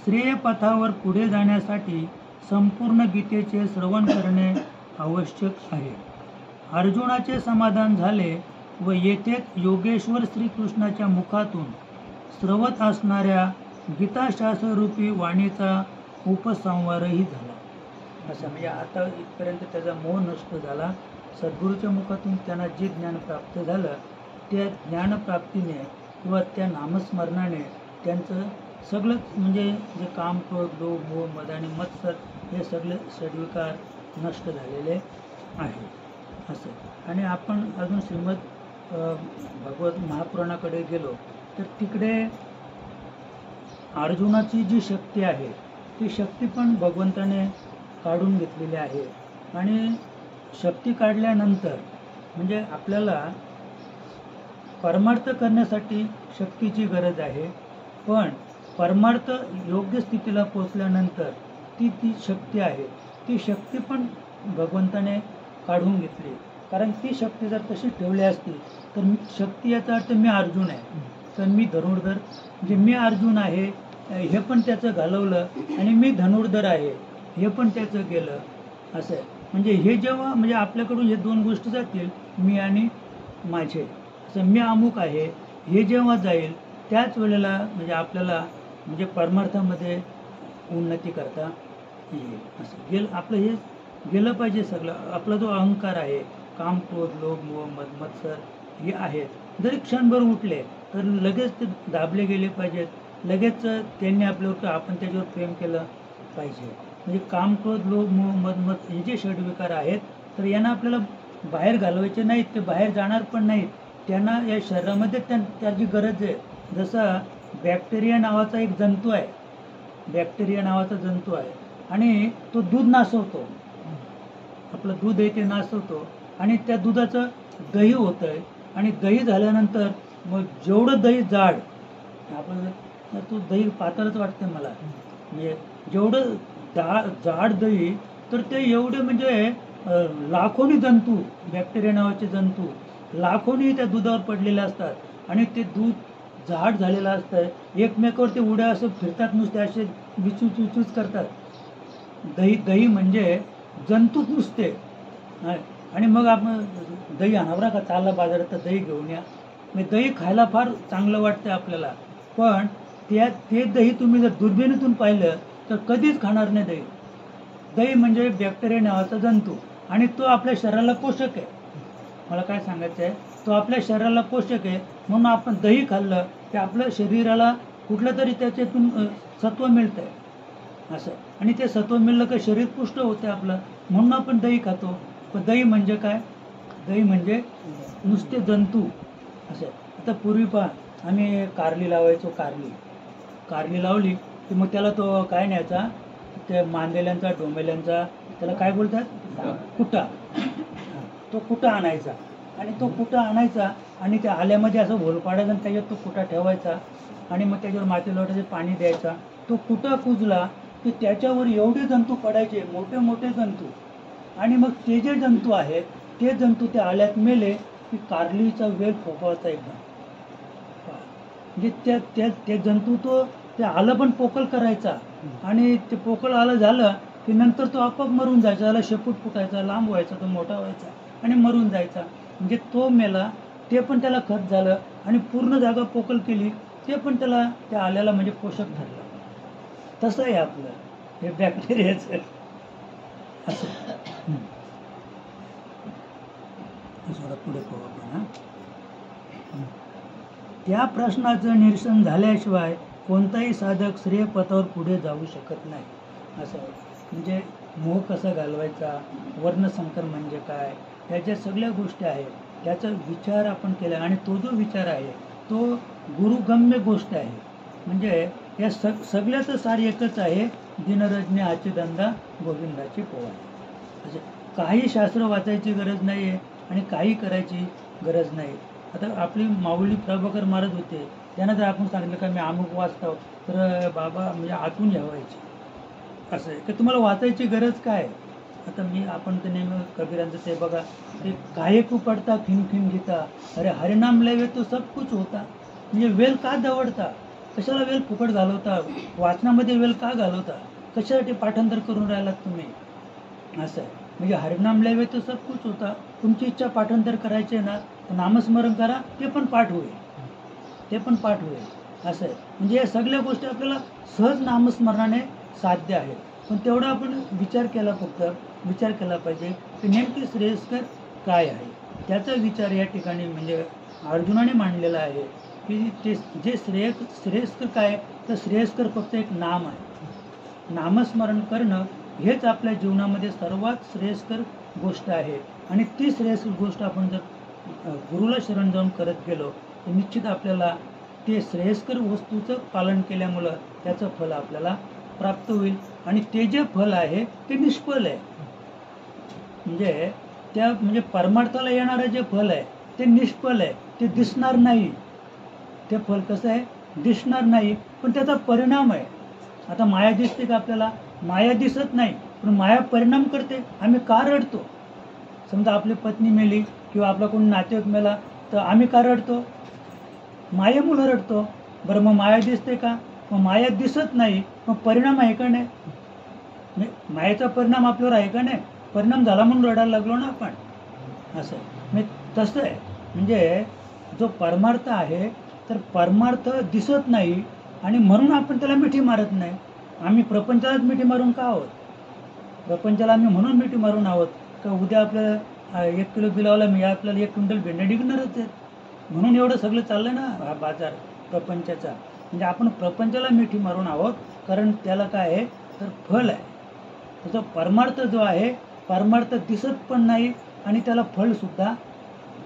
श्रेयपथावर पुढे जाण्यासाठी संपूर्ण गीतेचे श्रवण करणे आवश्यक आहे. अर्जुनाचे समाधान झाले व येथेच योगेश्वर श्रीकृष्णाच्या मुखातून स्रवत असणाऱ्या गीताशास्त्ररूपी वाणीचा उपसंहारही झाला. असं म्हणजे आता इथपर्यंत त्याचा मोह नष्ट झाला. सद्गुरूच्या मुखातून त्यांना जे ज्ञान प्राप्त झालं त्या ज्ञानप्राप्तीने किंवा त्या नामस्मरणाने त्यांचं सगळंच म्हणजे जे काम, क्रोध, लोभ, मोह, मद आणि मत्सर हे सगळे षड्विकार नष्ट झालेले आहे असं. आणि आपण अजून श्रीमद भगवत महापुराणाकडे गेलो तर तिकडे अर्जुनाची जी शक्ती आहे ती शक्ती पण भगवंताने काढून घेतलेली आहे. आणि शक्ती काढल्यानंतर म्हणजे आपल्याला परमार्थ करण्यासाठी शक्तीची गरज आहे, पण परमार्थ योग्य स्थितीला पोचल्यानंतर ती शक्ती आहे ती शक्ती पण भगवंताने काढून घेतली. कारण ती शक्ती जर तशी ठेवली असती तर शक्ती याचा अर्थ मी अर्जुन आहे, तर मी धनुर्धर म्हणजे मी अर्जुन आहे हे पण त्याचं घालवलं आणि मी धनुर्धर आहे हे पण त्याचं गेलं असं. म्हणजे हे जेव्हा म्हणजे आपल्याकडून हे दोन गोष्टी जातील, मी आणि माझे, असं मी अमुक आहे हे जेव्हा जाईल त्याच वेळेला म्हणजे आपल्याला म्हणजे परमार्थामध्ये उन्नती करता येईल असं. आपलं हे गेलं पाहिजे सगळं. आपला जो अहंकार आहे, काम, क्रोध, लोभ, मोह, मद, मत्सर हे आहेत, जरी क्षणभर उठले तर लगेच ते दाबले गेले पाहिजेत. लगेच त्यांनी आपल्यावर आपण त्याच्यावर प्रेम केलं पाहिजे. म्हणजे काम, क्रोध, लोभ, मोह, मद हे जे षड्विकार आहेत तर यांना आपल्याला बाहेर घालवायचे नाहीत, ते बाहेर जाणार पण नाहीत. त्यांना या शरीरामध्ये त्याची गरज आहे. जसा बॅक्टेरिया नावाचा एक जंतू आहे, बॅक्टेरिया नावाचा जंतू आहे आणि तो दूध नासवतो, आपलं दूध आहे ते नासवतो आणि त्या दुधाचं दही होतं आहे. आणि दही झाल्यानंतर मग जेवढं दही जाड, आपलं तो दही पातळच वाटते मला, म्हणजे जेवढं जाड दही तर ते एवढे म्हणजे लाखोनी जंतू, बॅक्टेरिया नावाचे जंतू लाखोनी त्या दुधावर पडलेले असतात आणि ते दूध जाड झालेलं असतं. एकमेकावर ते उड्या असं फिरतात, नुसते असे विचूच करतात. दही म्हणजे जंतूच नुसते. आणि मग आपण दही आणावरा का, चालला बाजारात तर दही घेऊन या. म्हणजे दही खायला फार चांगलं वाटतं आपल्याला, पण ते दही तुम्ही जर दुर्बिणीतून पाहिलं तर कधीच खाणार नाही दही. दही म्हणजे बॅक्टेरिया नावाचा जंतू आणि तो आपल्या शरीराला पोषक आहे. मला काय सांगायचं आहे, तो आपल्या शरीराला पोषक आहे म्हणून आपण दही खाल्लं की आपल्या शरीराला कुठलं तरी त्याच्यातून सत्व मिळतं आहे असं. आणि ते सत्व मिळलं की शरीर पुष्ट होतं आपलं, म्हणून आपण दही खातो. पण दही म्हणजे काय, दही म्हणजे नुसते जंतू असं. आता पूर्वी पहा आम्ही कारली लावायचो, कारली लावली की मग त्याला तो काय न्यायचा, ते मांदेल्यांचा, डोंबेल्यांचा, त्याला काय बोलतात, कुटा. तो कुटा आणायचा आणि तो कुटा आणायचा आणि त्या आल्यामध्ये असं होल पाडायचा आणि त्याच्यात तो कुटा ठेवायचा आणि मग त्याच्यावर माती लोटायचे, पाणी द्यायचा. तो कुटा कुजला की त्याच्यावर एवढे जंतू पडायचे, मोठे मोठे जंतू. आणि मग ते जे जंतू आहेत ते जंतू त्या आल्यात मेले की कारलीचा वेल फोफायचा एकदम. म्हणजे ते जंतू तो ते आलं पण पोकळ करायचा आणि ते पोकळ आलं झालं की नंतर तो आपोआप मरून जायचा. त्याला शेपूट फुटायचा, लांब व्हायचा, तो मोठा व्हायचा आणि मरून जायचा. म्हणजे तो मेला, ते पण त्याला खत झालं आणि पूर्ण जागा पोकळ केली, ते पण त्याला त्या आल्याला म्हणजे पोषक ठरलं. तसं आहे आपलं हे बॅक्टेरियाचं असं. पुढे पाहू आपण. त्या प्रश्नाचं निरसन झाल्याशिवाय कोणताही साधक श्रेयपथावर पुढे जाऊ शकत नाही असं. म्हणजे मोह कसा घालवायचा, वर्णसंकर म्हणजे काय, ह्या सगळ्या गोष्टी आहेत त्याचा विचार आपण केला आणि तो जो विचार आहे तो गुरुगम्य गोष्ट आहे. म्हणजे या सगळ्याचं सार एकच आहे, दिनरजने हाची धंदा गोविंदाची पोवा. म्हणजे काही शास्त्र वाचायची गरज नाही आहे आणि काही करायची गरज नाही. आता आपली माऊली प्रभाकर महाराज होते, त्यांना जर आपण सांगितलं का मी अमुक वाचतो तर बाबा म्हणजे आतून घ्यावायचे असं आहे की तुम्हाला वाचायची गरज काय. आता आपण तर नेहमी कबीरांचं ते बघा, ते काहे को पडता खिन खिन घेता, अरे हरिनाम लेवे तो सब कुछ होता. म्हणजे वेल का दवडता, कशाला वेल फुकट घालवता, वाचनामध्ये वेल का घालवता. कशासाठी पाठांतर करून राहिलात तुम्ही? असं आहे. म्हणजे हरिनाम लेवे तर सब कुछ होता. तुमची इच्छा पाठांतर करायची आहे ना, तर नामस्मरण करा, ते पण पाठ होईल, ते पण पाठ होईल. असं आहे. म्हणजे या सगळ्या गोष्टी आपल्याला सहज नामस्मरणाने साध्य आहेत. पण तेवढा आपण विचार केला पाहिजे की नेमकी श्रेयस्कर काय आहे. त्याचा विचार या ठिकाणी म्हणजे अर्जुनाने मांडलेला आहे की ते जे श्रेयस्कर काय, तर श्रेयस्कर फक्त एक नाम आहे. नामस्मरण करणं हेच आपल्या जीवनामध्ये सर्वात श्रेयस्कर गोष्ट आहे. आणि ती श्रेयस्कर गोष्ट आपण जर गुरुला शरण जाऊन करत गेलो तर निश्चित आपल्याला ते श्रेयस्कर वस्तूचं पालन केल्यामुळं त्याचं फल आपल्याला प्राप्त होईल. आणि ते जे फल आहे ते निष्फल आहे. म्हणजे परमार्थाला येणारं जे फल आहे ते निष्फल आहे, ते दिसणार नाही. ते फल कसं आहे, दिसणार नाही, पण त्याचा परिणाम आहे. आता माया दिसते का आपल्याला? माया दिसत नाही, पण माया परिणाम करते. आम्ही का रडतो? समजा आपली पत्नी मेली किंवा आपला कोणी नातेवाईक मेला तर आम्ही का रडतो? मायेमुळं रडतो. बरं, मग माया दिसते का? मग माया दिसत नाही, मग परिणाम आहे का नाही? मायेचा परिणाम आपल्यावर आहे का नाही? परिणाम झाला म्हणून रडायला लागलो ना आपण. असं म्हणजे तसं आहे. म्हणजे जो परमार्थ आहे तर परमार्थ दिसत नाही आणि म्हणून आपण त्याला मिठी मारत नाही. आम्ही प्रपंचालाच मिठी मारून का आहोत? प्रपंचाला आम्ही म्हणून मिठी मारून आहोत का उद्या आपल्याला 1 किलो बिलावला मी आपल्याला 1 क्विंटल भेंड्या निघणारच आहेत. म्हणून एवढं सगळं चाललं ना हा बाजार प्रपंचाचा. म्हणजे आपण प्रपंचाला मिठी मारून आहोत कारण त्याला काय आहे तर फल आहे. त्याचा परमार्थ जो आहे, परमार्थ दिसत पण नाही आणि त्याला फलसुद्धा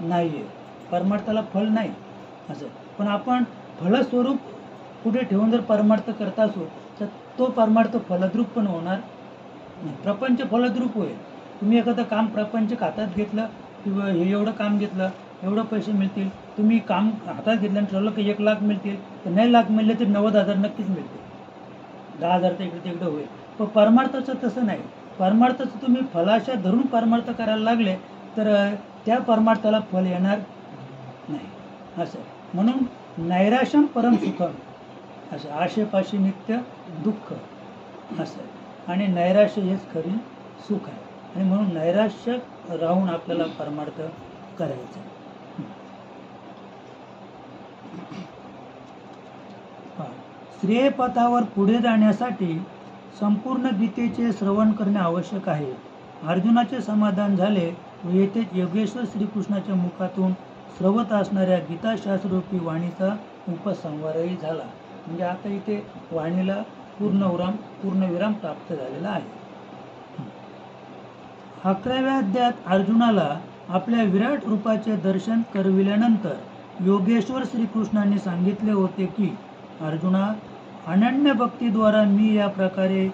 नाही आहे. परमार्थाला फल नाही असं. पण आपण फलस्वरूप कुठे ठेवून जर परमार्थ करत असू तर तो परमार्थ फलद्रूप पण होणार नाही. प्रपंच फलद्रूप होईल. तुम्ही एखादं काम प्रपंच हातात घेतलं किंवा हे एवढं काम घेतलं, एवढं पैसे मिळतील. तुम्ही काम हातात घेतलं आणि ठरवलं की 1 लाख मिळतील, तर नाही लाख मिळले तर 90,000 नक्कीच मिळतील. 10,000 तर इकडे तिकडे होईल. पण परमार्थाचं तसं नाही. परमार्थाचं तुम्ही फलाशा धरून परमार्थ करायला लागले तर त्या परमार्थाला फल येणार नाही असं. म्हणून नैराश्यम परम सुखम असं, आशेपाशी नित्य दुःख असं. आणि नैराश्य हेच खरी सुख आहे. आणि म्हणून नैराश्य राहून आपल्याला परमार्थ करायचा. श्रेयपथावर पुढे जाण्यासाठी संपूर्ण गीतेचे श्रवण करणे आवश्यक आहे. अर्जुनाचे समाधान झाले व येथे योगेश्वर श्रीकृष्णाच्या मुखातून श्रवत असणाऱ्या गीताशास्त्ररूपी वाणीचा उपसंहारही झाला. म्हणजे आता इथे वाणीला पूर्णविराम प्राप्त झालेला आहे. 11व्या अध्यायात अर्जुनाला आपल्या विराट रूपाचे दर्शन करविल्यानंतर योगेश्वर श्रीकृष्णांनी सांगितले होते की अर्जुना, अनन्य भक्तीद्वारा मी या प्रकारे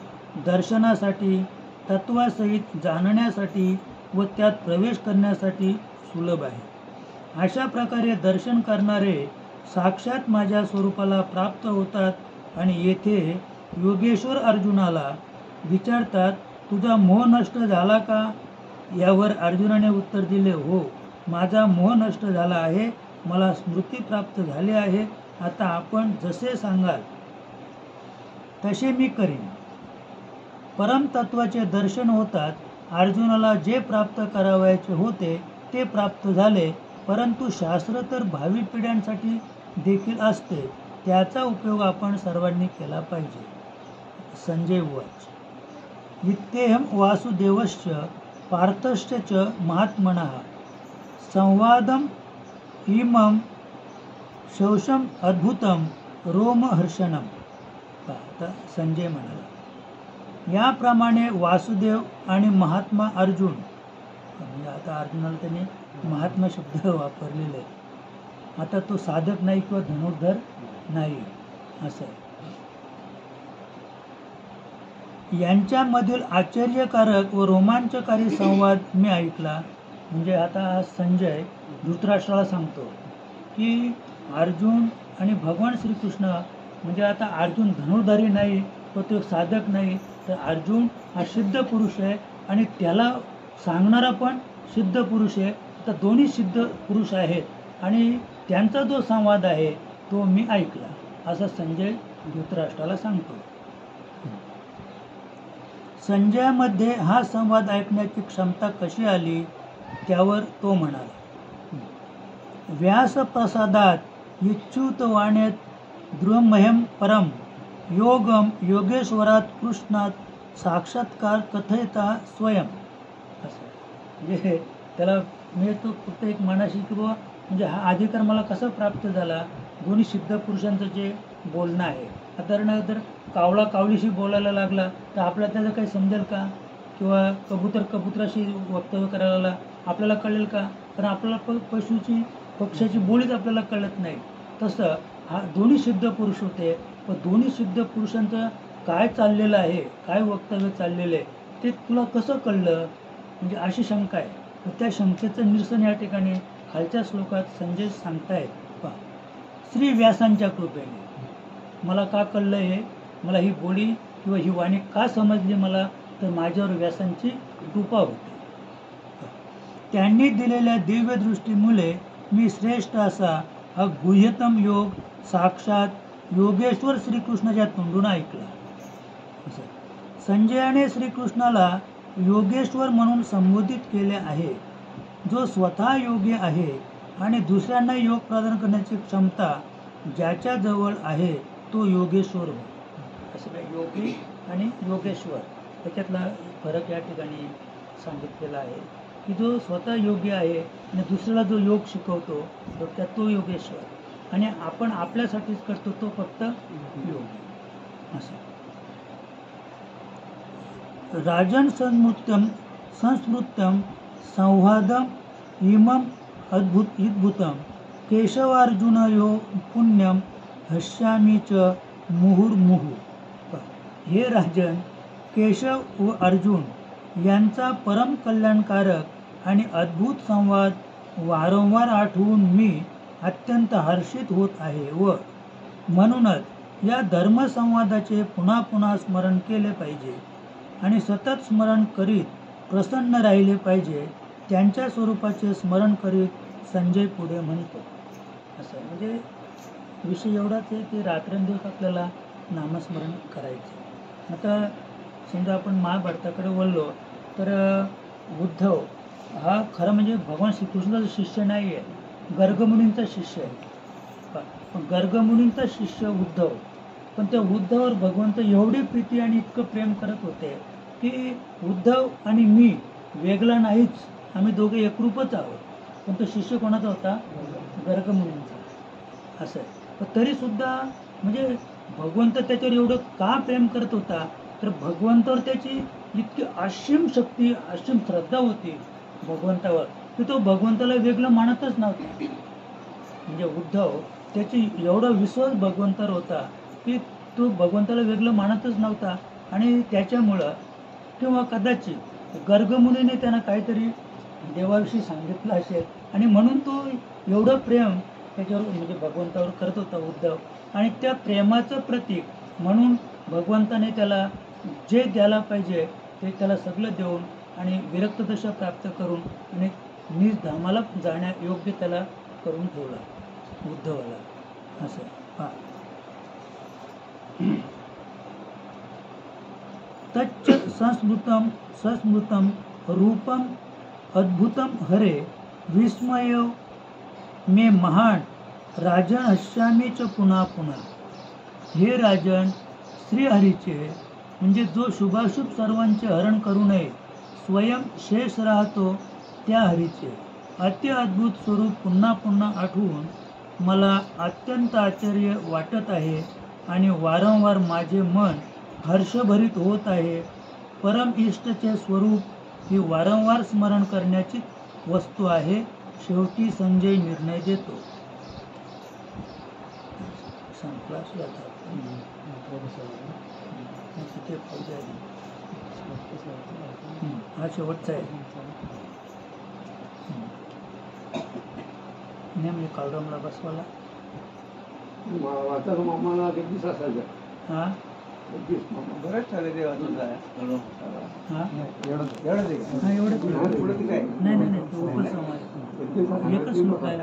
दर्शनासाठी, तत्वासहित जाणण्यासाठी व त्यात प्रवेश करण्यासाठी सुलभ आहे. अशा प्रकारे दर्शन करणारे साक्षात माझ्या स्वरूपाला प्राप्त होतात. आणि येथे योगेश्वर अर्जुनाला विचारतात, तुझा मोह नष्ट झाला का? यावर अर्जुनाने उत्तर दिले, हो, माझा मोह नष्ट झाला आहे. मला स्मृती प्राप्त झाली आहे. आता आपण जसे सांगाल तसे मी करीन. परमतत्वाचे दर्शन होतात अर्जुनाला जे प्राप्त करावयाचे होते ते प्राप्त झाले. परंतु शास्त्र तर भावी पिढ्यांसाठी देखील असते. त्याचा उपयोग आपण सर्वांनी केला पाहिजे. संजय उवाच. इत्येहं वासुदेवश्च पार्थश्च च महात्मनः संवादम इमं शौशम अद्भुतम रोमहर्षणम. आता संजय म्हणाला, याप्रमाणे वासुदेव आणि महात्मा अर्जुन, म्हणजे आता अर्जुनाला त्यांनी महात्मा शब्द वापरलेला आहे. आता तो साधक नाही किंवा धनुर्धर नाही असं आहे. यांच्यामधील आश्चर्यकारक व रोमांचकारी संवाद मी ऐकला. म्हणजे आता संजय धृतराष्ट्राला सांगतो की अर्जुन आणि भगवान श्रीकृष्ण, म्हणजे आता अर्जुन धनुर्धारी नाही, तो साधक नाही, तर अर्जुन हा सिद्ध पुरुष आहे आणि त्याला सांगणारा पण सिद्ध पुरुष आहे. तर दोन्ही सिद्ध पुरुष आहेत आणि त्यांचा जो संवाद आहे तो मी ऐकला, असं संजय धृतराष्ट्राला सांगतो. संजयामध्ये हा संवाद ऐकण्याची क्षमता कशी आली त्यावर तो म्हणाला, व्यासप्रसादात इच्छुत वाणेत द्रुमह्यम परम योगम योगेश्वरात कृष्णात साक्षात्कार कथयता स्वयं. असं म्हणजे त्याला मी तो फक्त एक मनाशी की बाबा म्हणजे हा अधिकार मला कसा प्राप्त झाला. दोन्ही सिद्ध पुरुषांचं जे बोलणं आहे, आता जर कावळा कावळीशी बोलायला लागला तर आपल्याला त्याचं काही समजेल का, किंवा कबूतर कबुतराशी वक्तव्य करायला आपल्याला कळेल का, कारण आपल्याला पक्षाची बोलीच आपल्याला कळत नाही. तसं हा दोन्ही सिद्ध पुरुष होते, पण दोन्ही सिद्ध पुरुषांचं काय चाललेलं आहे, काय वक्तव्य चाललेलं आहे ते तुला कसं कळलं, म्हणजे अशी शंका आहे. तर त्या शंकेचं निरसन या ठिकाणी खालच्या श्लोकात संजय सांगतायत. पहा, श्री व्यासांच्या कृपेने मला का कळलं हे, मला ही बोली किंवा ही वाणी का समजली मला, तर माझ्यावर व्यासांची कृपा होती. त्यांनी दिलेल्या दिव्य दृष्टीमुळे मी श्रेष्ठ असा हा गुह्यतम योग साक्षात योगेश्वर श्रीकृष्णाच्या तोंडून ऐकला. संजयाने श्रीकृष्णाला योगेश्वर म्हणून संबोधित केले आहे. जो स्वतः योगी आहे आणि दुसऱ्यांना योग प्रदान करण्याची क्षमता ज्याच्याजवळ आहे तो योगेश्वर होय. असं काय योगी आणि योगेश्वर त्याच्यातला फरक या ठिकाणी सांगितलेला आहे की जो स्वतः योगी आहे आणि दुसऱ्याला जो योग शिकवतो त्यात तो योगेश्वर, आणि आपण आपल्यासाठीच करतो तो फक्त योगी. असं राजन संस्मृत्यम संवादम इमम अद्भुतम केशवार्जुनयो पुण्यम हस्यामी च मुहुर्मुहु. हे राजन, केशव व अर्जुन यांचा परम कल्याणकारक आणि अद्भुत संवाद वारंवार आठवून मी अत्यंत हर्षित होत आहे व म्हणूनच या धर्मसंवादाचे पुन्हा पुन्हा स्मरण केले पाहिजे आणि सतत स्मरण करीत प्रसन्न राहिले पाहिजे. त्यांच्या स्वरूपाचे स्मरण करीत संजय पुढे म्हणतो. असं म्हणजे विषय एवढाच आहे की रात्रंदिवस आपल्याला नामस्मरण करायचे. आता समजा आपण महाभारताकडे वळलो तर उद्धव हा खरं म्हणजे भगवान श्रीकृष्णाचा शिष्य नाही आहे, गर्गमुनींचा शिष्य आहे. पण गर्गमुनींचा शिष्य उद्धव, पण त्या उद्धवावर भगवंत एवढी प्रीती आणि इतकं प्रेम करत होते की उद्धव आणि मी वेगळा नाहीच, आम्ही दोघे एकरूपच आहोत. पण तो शिष्य कोणाचा होता, गर्गमुनींचा. असं आहे. पण तरीसुद्धा म्हणजे भगवंत त्याच्यावर एवढं का प्रेम करत होता, तर भगवंतावर त्याची इतकी असीम शक्ती असीम श्रद्धा होती भगवंतावर की तो भगवंताला वेगळं मानतच नव्हता. म्हणजे उद्धव त्याची एवढा विश्वास भगवंतावर होता की तो भगवंताला वेगळं मानतच नव्हता. आणि त्याच्यामुळं किंवा कदाचित गर्गमुनीने त्यांना काहीतरी देवाविषयी सांगितलं असेल आणि म्हणून तो एवढं प्रेम त्याच्यावर म्हणजे भगवंतावर करत होता उद्धव. आणि त्या प्रेमाचं प्रतीक म्हणून भगवंताने त्याला जे द्यायला पाहिजे ते त्याला सगळं देऊन आणि विरक्त दशा प्राप्त करून आणि निज धामाला जाण्या योग्य त्याला करून ठेवला उद्धवाला. असं पहा, तच्च संस्मृतम रूपम अद्भुतम हरे विस्मय मे महान राजन हस्यामी च पुन्हा पुन्हा. हे राजन, श्रीहरीचे म्हणजे जो शुभाशुभ सर्वांचे हरण करू नये स्वयं शेष राहतो त्या हरीचे अति अद्भुत स्वरूप पुन्हा पुन्हा आठवून मला अत्यंत आश्चर्य वाटत आहे आणि वारंवार माझे मन हर्षभरित होत आहे. परम इष्टचे स्वरूप ही वारंवार स्मरण करण्याची वस्तू आहे. शेवटी संजय निर्णय देतो. संपला हा शेवटचा आहे. नेमले कालरामला बसवाला हा बरंच झालं ते वाचून हा एवढंच नाही उपसंहार एकच श्लोक आहे.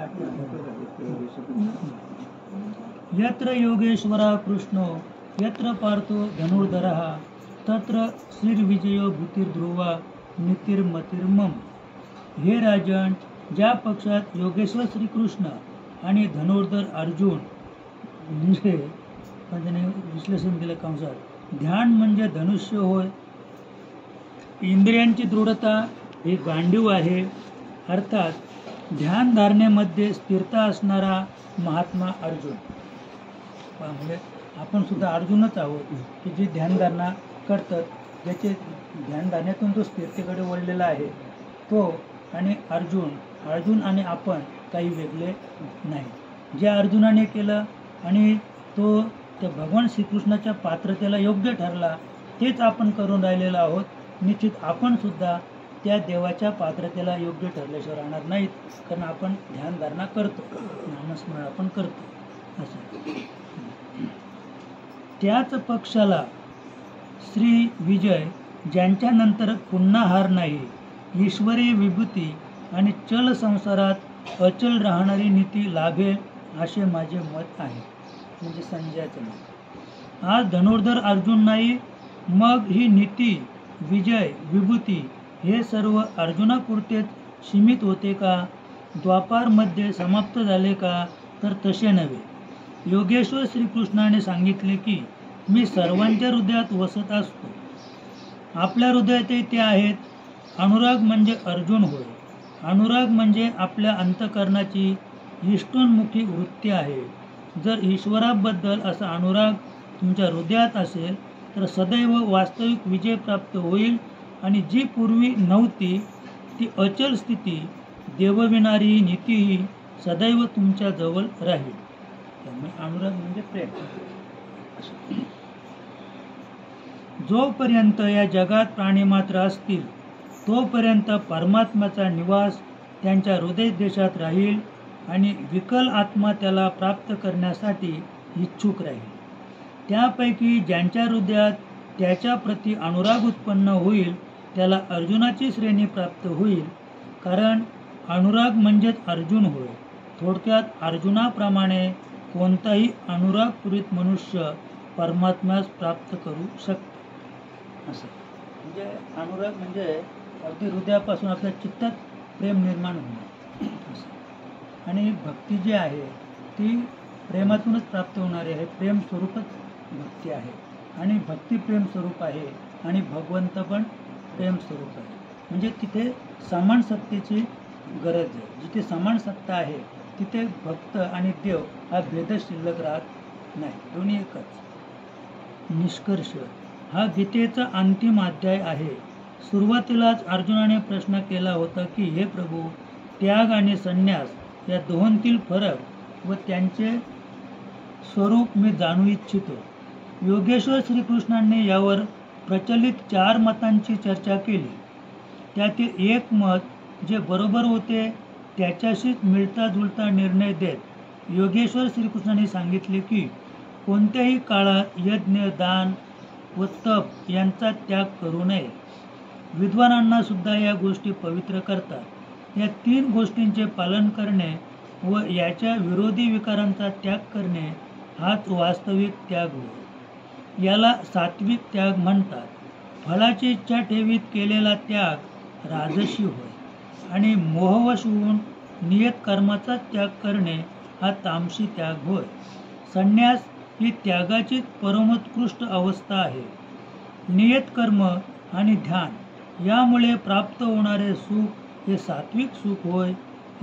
यत्र योगेश्वरा कृष्णो यत्र पार्थो धनुर्धरः तत्र श्रीर्विजयो भूतिर्ध्रुवा नीतिर्मतिर्मम. हे राजन, ज्या पक्षात योगेश्वर श्रीकृष्ण आणि धनुर्धर अर्जुन म्हणजे त्याने विश्लेषण केलं कंसार, ध्यान म्हणजे धनुष्य होय, इंद्रियांची दृढता ही गांडीव आहे, अर्थात ध्यान धारणेमध्ये स्थिरता असणारा महात्मा अर्जुन. म्हणजे आपण सुद्धा अर्जुनच आहोत की जे ध्यानधारणा करतात, ज्याचे ध्यानधारण्यातून जो स्थिरतेकडे वळलेला आहे तो, आणि अर्जुन आणि आपण काही वेगळे नाही. जे अर्जुनाने केलं आणि तो त्या भगवान श्रीकृष्णाच्या पात्रतेला योग्य ठरला तेच आपण करून राहिलेलो आहोत. निश्चित आपण सुद्धा त्या देवाच्या पात्रतेला योग्य ठरल्याशिवाय राहणार नाहीत, कारण आपण ध्यानधारणा करतो, नामस्मरण आपण करतो असं. त्याच पक्षाला श्री विजय, ज्यांच्यानंतर पुन्हा हार नाही, ईश्वरी विभूती आणि चल संसारात अचल राहणारी नीती लाभेल असे माझे मत आहे. म्हणजे संजयाचं मत. आज धनुर्धर अर्जुन नाही, मग ही नीती, विजय, विभूती हे सर्व अर्जुनापुरतेच सीमित होते का? द्वापारमध्ये समाप्त झाले का? तर तसे नव्हे. योगेश्वर श्रीकृष्णाने सांगितले की मी सर्वांच्या हृदयात वसत असतो. आपल्या हृदयातही ते आहेत. अनुराग म्हणजे अर्जुन होय. अनुराग म्हणजे आपल्या अंतःकरणाची इष्टोन्मुखी वृत्ती आहे. जर ईश्वराबद्दल असा अनुराग तुमच्या हृदयात असेल तर सदैव वास्तविक विजय प्राप्त होईल, आणि जी पूर्वी नव्हती ती अचल स्थिती, देवविणारी नीतीही सदैव तुमच्या जवळ राहील. त्यामुळे अनुराग म्हणजे प्रेम. जोपर्यंत या जगात प्राणीमात्र असतील तोपर्यंत परमात्म्याचा निवास त्यांच्या हृदय देशात राहील, आणि विकल आत्मा त्याला प्राप्त करण्यासाठी इच्छुक राहील. त्यापैकी ज्यांच्या हृदयात त्याच्या प्रती अनुराग उत्पन्न होईल त्याला अर्जुनाची श्रेणी प्राप्त होईल, कारण अनुराग म्हणजेच अर्जुन होय. थोडक्यात अर्जुनाप्रमाणे कोणताही अनुरागपूरित मनुष्य परमात्म्यास प्राप्त करू शकतो असं. म्हणजे अनुराग म्हणजे अगदी हृदयापासून आपल्या चित्तात प्रेम निर्माण होणे असं. आणि भक्ती जी आहे ती प्रेमातूनच प्राप्त होणारी आहे. प्रेम स्वरूपच भक्ती आहे, आणि भक्ती प्रेम स्वरूप आहे, आणि भगवंत पण प्रेम स्वरूप आहे. म्हणजे तिथे समान सत्तेची गरज आहे. जिथे समान सत्ता आहे तिथे भक्त आणि देव हा भेद शिल्लक राहत नाही, दोन्ही एकच. निष्कर्ष हा गीतेचा अंतिम अध्याय आहे. सुरुवातीलाच अर्जुनाने प्रश्न केला होता की हे प्रभू, त्याग आणि संन्यास या दोहोंतील फरक व त्यांचे स्वरूप मी जाणू इच्छितो. योगेश्वर श्रीकृष्णांनी यावर प्रचलित 4 मतांची चर्चा केली. त्यातील एक मत जे बरोबर होते त्याच्याशीच मिळता जुळता निर्णय देत योगेश्वर श्रीकृष्णांनी सांगितले की कोणत्याही काळात यज्ञ, दान व तप यांचा त्याग करू नये. विद्वानांना सुद्धा या गोष्टी पवित्र करतात. या 3 गोष्टींचे पालन करणे व याच्या विरोधी विकारांचा त्याग करणे हाच वास्तविक त्याग होय. याला सात्विक त्याग म्हणतात. फळाची इच्छा ठेवीत केलेला त्याग राजसी होय, आणि मोहवश होऊन नियत कर्माचा त्याग करणे हा तामसी त्याग होय. संन्यास ही त्यागाची परमोत्कृष्ट अवस्था आहे. नियत कर्म आणि ध्यान यामुळे प्राप्त होणारे सुख हे सात्विक सुख होय.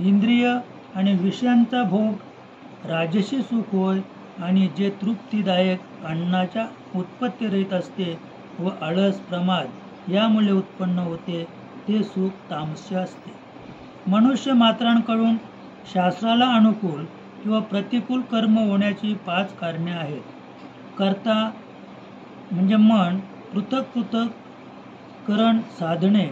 इंद्रिय आणि विषयांचा भोग राजसी सुख होय, आणि जे तृप्तीदायक अन्नाच्या उत्पत्तीरहित असते व आळस, प्रमाद यामुळे उत्पन्न होते ते सुख तामसी असते. मनुष्य मात्रांकडून शास्त्राला अनुकूल किंवा प्रतिकूल कर्म होण्याची 5 कारणे आहेत. कर्ता म्हणजे मन, पृथक करण साधने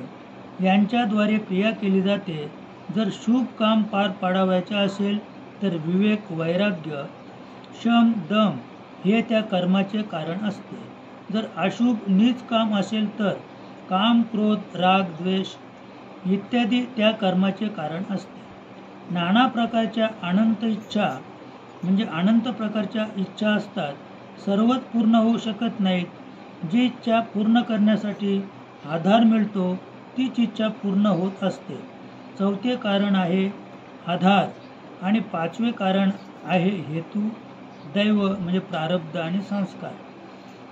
यांच्याद्वारे क्रिया केली जाते. जर शुभ काम पार पाडावयाचे असेल तर विवेक, वैराग्य, शम, दम हे त्या कर्माचे कारण असते. जर अशुभ नीच काम असेल तर काम, क्रोध, राग, द्वेष इत्यादी त्या कर्माचे कारण असते. नाना प्रकारच्या अनंत इच्छा म्हणजे अनंत प्रकारच्या इच्छा असतात. सर्वच पूर्ण होऊ शकत नाहीत. जी इच्छा पूर्ण करण्यासाठी आधार मिळतो तीच इच्छा पूर्ण होत असते. चौथे कारण आहे आधार आणि पाचवे कारण आहे हेतू, दैव म्हणजे प्रारब्ध आणि संस्कार.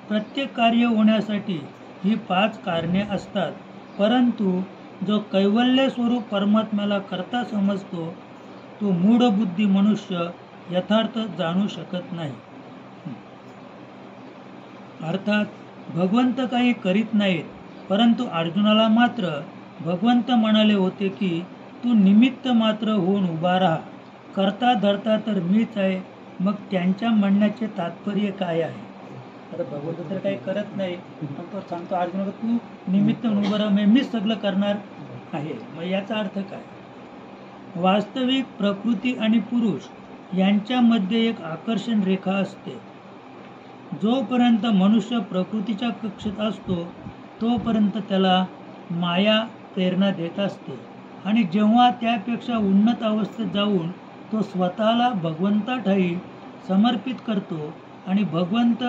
प्रत्येक कार्य होण्यासाठी ही 5 कारणे असतात, परंतु जो कैवल्य स्वरूप परमात्म्याला करता समजतो तो मूढबुद्धी मनुष्य यथार्थ जाणू शकत नाही. अर्थात भगवंत काही करीत नाहीत, परंतु अर्जुनाला मात्र भगवंत म्हणाले होते की तू निमित्त मात्र होऊन उभा राहा, करता धरता तर मीच आहे. मग त्यांच्या म्हणण्याचे तात्पर्य काय आहे? आता भगवंत तर काही करत नाही, पण तो सांगतो अर्जुनाला तू निमित्त म्हणून उभं राहा, मीच सगळं करणार आहे. मग याचा अर्थ काय? वास्तविक प्रकृती आणि पुरुष यांच्यामध्ये एक आकर्षण रेखा असते. जोपर्यंत मनुष्य प्रकृतीच्या कक्षेत असतो तोपर्यंत त्याला माया प्रेरणा देत असते, आणि जेव्हा त्यापेक्षा उन्नत अवस्थेत जाऊन तो स्वतःला भगवंताठायी समर्पित करतो आणि भगवंत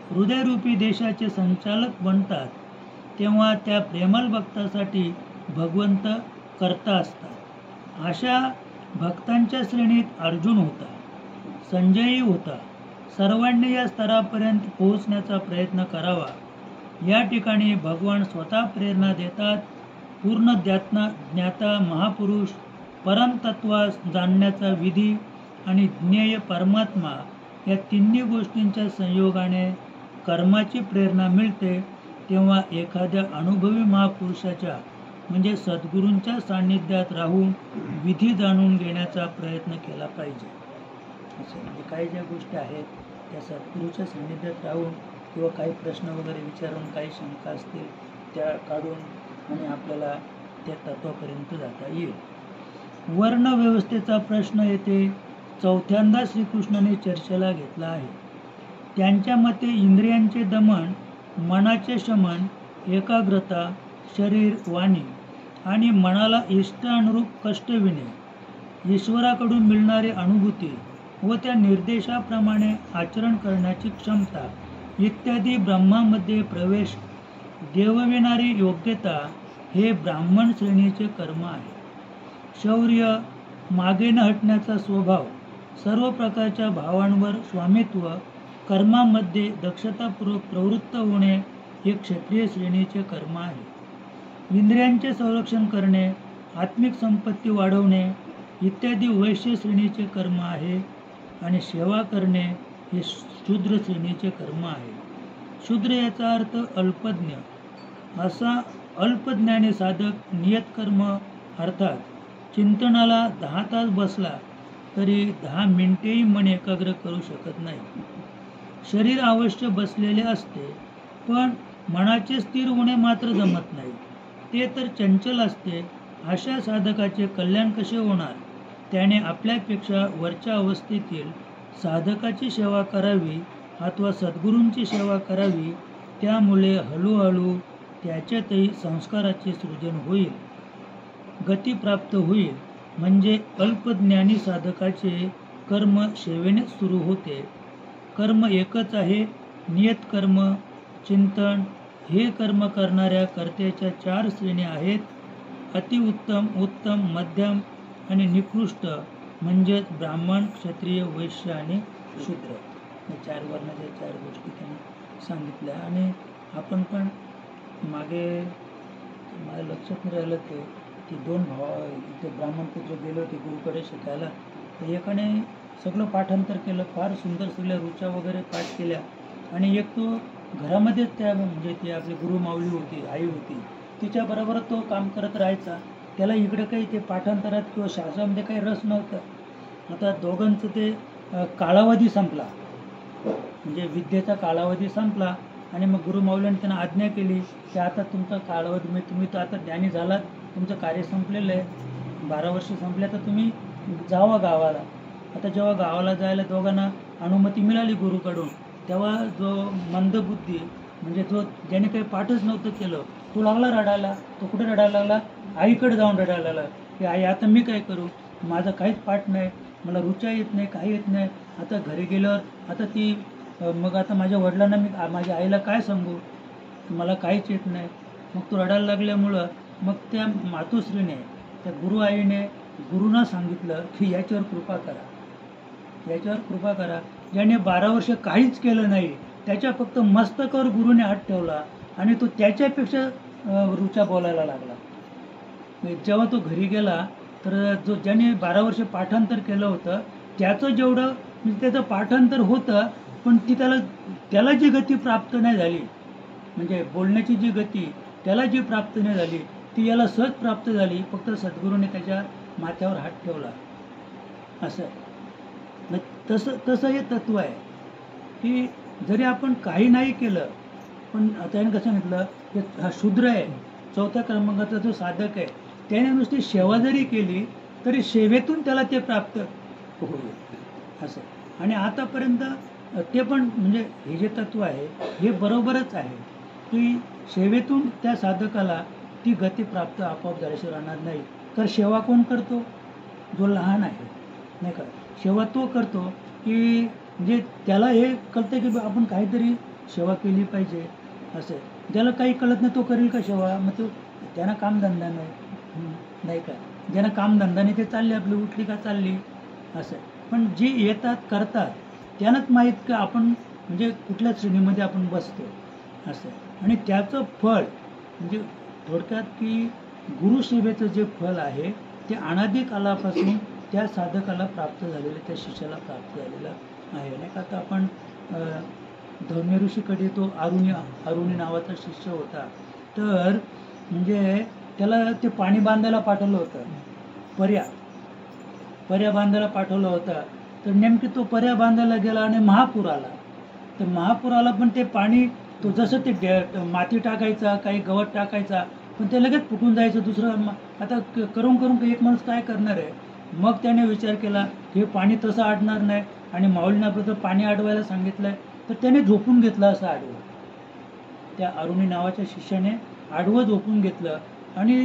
हृदयरूपी देशाचे संचालक बनतात, तेव्हा त्या प्रेमळ भक्तासाठी भगवंत करता असतात. अशा भक्तांच्या श्रेणीत अर्जुन होता, संजयही होता. सर्वांनी या स्तरापर्यंत पोहोचण्याचा प्रयत्न करावा. या ठिकाणी भगवान स्वतः प्रेरणा देतात. पूर्ण ज्ञाता महापुरुष, परमतत्वास जाणण्याचा विधी आणि ज्ञेय परमात्मा या तिन्ही गोष्टींच्या संयोगाने कर्माची प्रेरणा मिळते. तेव्हा एखाद्या अनुभवी महापुरुषाच्या म्हणजे सद्गुरूंच्या सान्निध्यात राहून विधी जाणून घेण्याचा प्रयत्न केला पाहिजे. असं म्हणजे काही ज्या गोष्टी आहेत त्या सद्गुरूच्या सान्निध्यात राहून किंवा काही प्रश्न वगैरे विचारून, काही शंका असतील त्या काढून आणि आपल्याला त्या तत्वापर्यंत जाता येईल. वर्णव्यवस्थेचा प्रश्न येथे चौथ्यांदा श्रीकृष्णाने चर्चेला घेतला आहे. त्यांच्या मते इंद्रियांचे दमन, मनाचे शमन, एकाग्रता, शरीर, वाणी आणि मनाला इष्ट अनुरूप कष्टविणे, ईश्वराकडून मिळणारी अनुभूती व त्या निर्देशाप्रमाणे आचरण करण्याची क्षमता इत्यादी ब्रह्मामध्ये प्रवेश देवविणारी योग्यता हे ब्राह्मण श्रेणीचे कर्म आहे. शौर्य, मागे न हटण्याचा स्वभाव, सर्व प्रकारच्या भावांवर स्वामित्व, कर्मामध्ये दक्षतापूर्वक प्रवृत्त होणे हे क्षत्रिय श्रेणीचे कर्म आहे. इंद्रियांचे संरक्षण करणे, आत्मिक संपत्ती वाढवणे इत्यादी वैश्य श्रेणीचे कर्म आहे, आणि सेवा करणे हे शूद्र श्रेणीचे कर्म आहे. शूद्र याचा अर्थ अल्पज्ञ. असा अल्पज्ञानी साधक नियतकर्म अर्थात चिंतनाला 10 तास बसला तरी 10 मिनिटेही मन एकाग्र करू शकत नाही. शरीर अवश्य बसलेले असते, पण मनाचे स्थिर होणे मात्र जमत नाही, ते तर चंचल असते. अशा साधकाचे कल्याण कसे होणार? त्याने आपल्यापेक्षा वरच्या अवस्थेतील साधकाची सेवा करावी अथवा सद्गुरूंची सेवा करावी. त्यामुळे हळूहळू त्याच्यातही संस्काराचे सृजन होईल, गती प्राप्त होईल. म्हणजे अल्पज्ञानी साधकाचे कर्म सेवेने सुरू होते. कर्म एकच आहे, नियतकर्म, चिंतन. हे कर्म करणाऱ्या कर्त्याच्या 4 श्रेणी आहेत: अतिउत्तम, उत्तम, मध्यम आणि निकृष्ट. म्हणजेच ब्राह्मण, क्षत्रिय, वैश्य आणि शूद्र. या 4 वर्णाच्या 4 गोष्टी त्यांनी सांगितल्या. आणि आपण पण मागे माझ्या लक्षात नाही राहिलं ते की 2 भाव इथे ब्राह्मण पुत्र गेले होते गुरुकडे शिकायला. तर एकाने सगळं पाठांतर केलं, फार सुंदर सगळ्या ऋचा वगैरे पाठ केल्या, आणि एक तो घरामध्येच त्या म्हणजे ती आपली गुरुमाऊली होती, आई होती, तिच्याबरोबर तो काम करत राहायचा. त्याला इकडे काही ते पाठांतरात किंवा शास्त्रामध्ये काही रस नव्हता. आता दोघांचं ते कालावधी संपला, म्हणजे विद्येचा कालावधी संपला, आणि मग गुरुमाऊलीने त्यांना आज्ञा केली की आता तुमचा कालावधी म्हणजे तुम्ही तर आता ज्ञानी झालात, तुमचं कार्य संपलेलं आहे, 12 वर्ष संपल्या, तर तुम्ही जावा गावाला. आता जेव्हा गावाला जायला दोघांना अनुमती मिळाली गुरुकडून, तेव्हा जो मंदबुद्धी म्हणजे जो ज्याने काही पाठच नव्हतं केलं तो लागला रडायला. तो कुठे रडायला लागला? आईकडे जाऊन रडायला लागला की आई आता मी काय करू, माझं काहीच पाठ नाही, मला ऋचा येत नाही, काही येत नाही. आता घरी गेल्यावर आता ती मग आता माझ्या वडिलांना मी माझ्या आईला काय सांगू. मला काहीच येत नाही. मग तो रडायला लागल्यामुळं मग त्या मातोश्रीने, त्या गुरु आईने गुरुना सांगितलं की याच्यावर कृपा करा, याच्यावर कृपा करा. ज्याने 12 वर्ष काहीच केलं नाही त्याच्या फक्त मस्तकावर गुरुने हात ठेवला आणि तो त्याच्यापेक्षा रुचा बोलायला लागला. जेव्हा तो घरी गेला तर जो ज्याने 12 वर्ष पाठांतर केलं होतं त्याचं जेवढं म्हणजे त्याचं पाठांतर होतं, पण ती त्याला जी गती प्राप्त नाही झाली, म्हणजे बोलण्याची जी गती त्याला जी प्राप्त नाही झाली ती याला सहज प्राप्त झाली. फक्त सद्गुरूने त्याच्या माथ्यावर हात ठेवला. असं तसं हे तत्व आहे की जरी आपण काही नाही केलं, पण त्याने कसं सांगितलं की हा शूद्र आहे, 4थ्या क्रमांकाचा जो साधक आहे, त्याने नुसती सेवा जरी केली तरी सेवेतून त्याला ते प्राप्त होईल असं. आणि आतापर्यंत ते पण म्हणजे हे जे तत्व आहे हे बरोबरच आहे की सेवेतून त्या साधकाला ती गती प्राप्त आपोआप झाल्याशिवाय राहणार नाही. तर सेवा कोण करतो? जो लहान आहे, नाही का. सेवा तो करतो की म्हणजे त्याला हे कळतं की आपण काहीतरी सेवा केली पाहिजे असं. ज्याला काही कळत नाही तो करेल का सेवा? मग तो त्यांना कामधंदा नाही का. ज्यांना कामधंदा नाही ते चालले आपली उठली का चालली असं. पण जे येतात करतात त्यांनाच माहीत का आपण म्हणजे कुठल्या श्रेणीमध्ये आपण बसतो असं. आणि त्याचं फळ म्हणजे थोडक्यात की गुरुसेवेचं जे फळ आहे ते अनादी कालापासून त्या साधकाला प्राप्त झालेलं, त्या शिष्याला प्राप्त झालेलं आहे. नाही का. आता आपण धौम्य ऋषीकडे तो अरुणी नावाचा शिष्य होता. तर म्हणजे त्याला ते पाणी बांधायला पाठवलं होतं, पर्या बांधायला पाठवलं होतं. तर नेमकी तो पर्या बांधायला गेला आणि महापूर आला. तर महापूर आला पण ते पाणी तो जसं ते माती टाकायचा, काही गवत टाकायचा, पण ते लगेच फुटून जायचं. दुसरं आता करून एक माणूस काय करणार आहे. मग त्याने विचार केला हे पाणी तसं अडणार नाही आणि माऊलीने आपलं तर पाणी अडवायला सांगितलंय, तर त्याने झोपून घेतलं असं आडवं. त्या अरुणी नावाच्या शिष्याने आडवं झोपून घेतलं आणि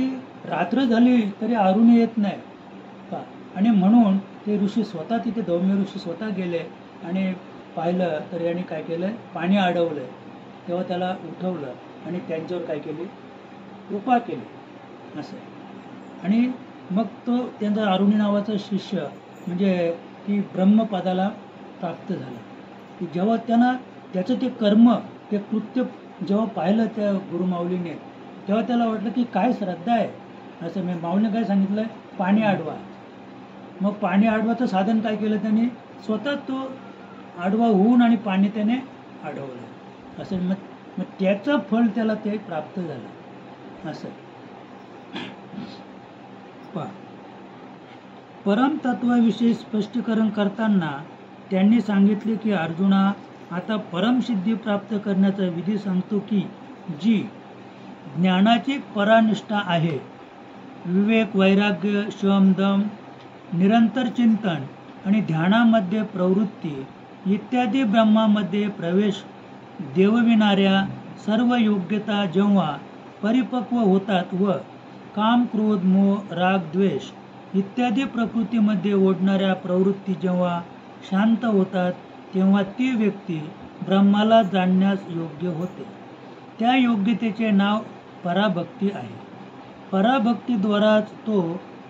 रात्र झाली तरी अरुणी येत नाही का. आणि म्हणून ते ऋषी स्वतः तिथे धौम्य ऋषी स्वतः गेले आणि पाहिलं तर याने काय केलं, पाणी अडवलं. तेव्हा त्याला उठवलं आणि त्यांच्यावर काय केली, कृपा केली असं. आणि मग तो त्यांचा अरुणी नावाचा शिष्य म्हणजे की ब्रह्मपदाला प्राप्त झाला. की जेव्हा त्यांना त्याचं ते कर्म, ते कृत्य जेव्हा पाहिलं त्या गुरुमाऊलीने, तेव्हा त्याला वाटलं की काय श्रद्धा आहे असं. मी माऊलीने काय सांगितलं, पाणी अडवा. मग पाणी अडवाचं साधन काय केलं त्याने, स्वतः तो आडवा होऊन आणि पाणी त्याने अडवलं असं. मग त्याचं फळ त्याला ते प्राप्त झालं असं. परमतत्वाविषयी स्पष्टीकरण करताना त्यांनी सांगितले की अर्जुना, आता परमसिद्धी प्राप्त करण्याचा विधी सांगतो की जी ज्ञानाची परानिष्ठा आहे, विवेक, वैराग्य, शम, दम, निरंतर चिंतन आणि ध्यानामध्ये प्रवृत्ती इत्यादी ब्रह्मामध्ये प्रवेश देवविणाऱ्या सर्व योग्यता जेव्हा परिपक्व होतात व काम, क्रोध, मोह, राग, द्वेष इत्यादी प्रकृतीमध्ये ओढणाऱ्या प्रवृत्ती जेव्हा शांत होतात, तेव्हा ती व्यक्ती ब्रह्माला जाणण्यास योग्य होते. त्या योग्यतेचे नाव पराभक्ती आहे. पराभक्तीद्वाराच तो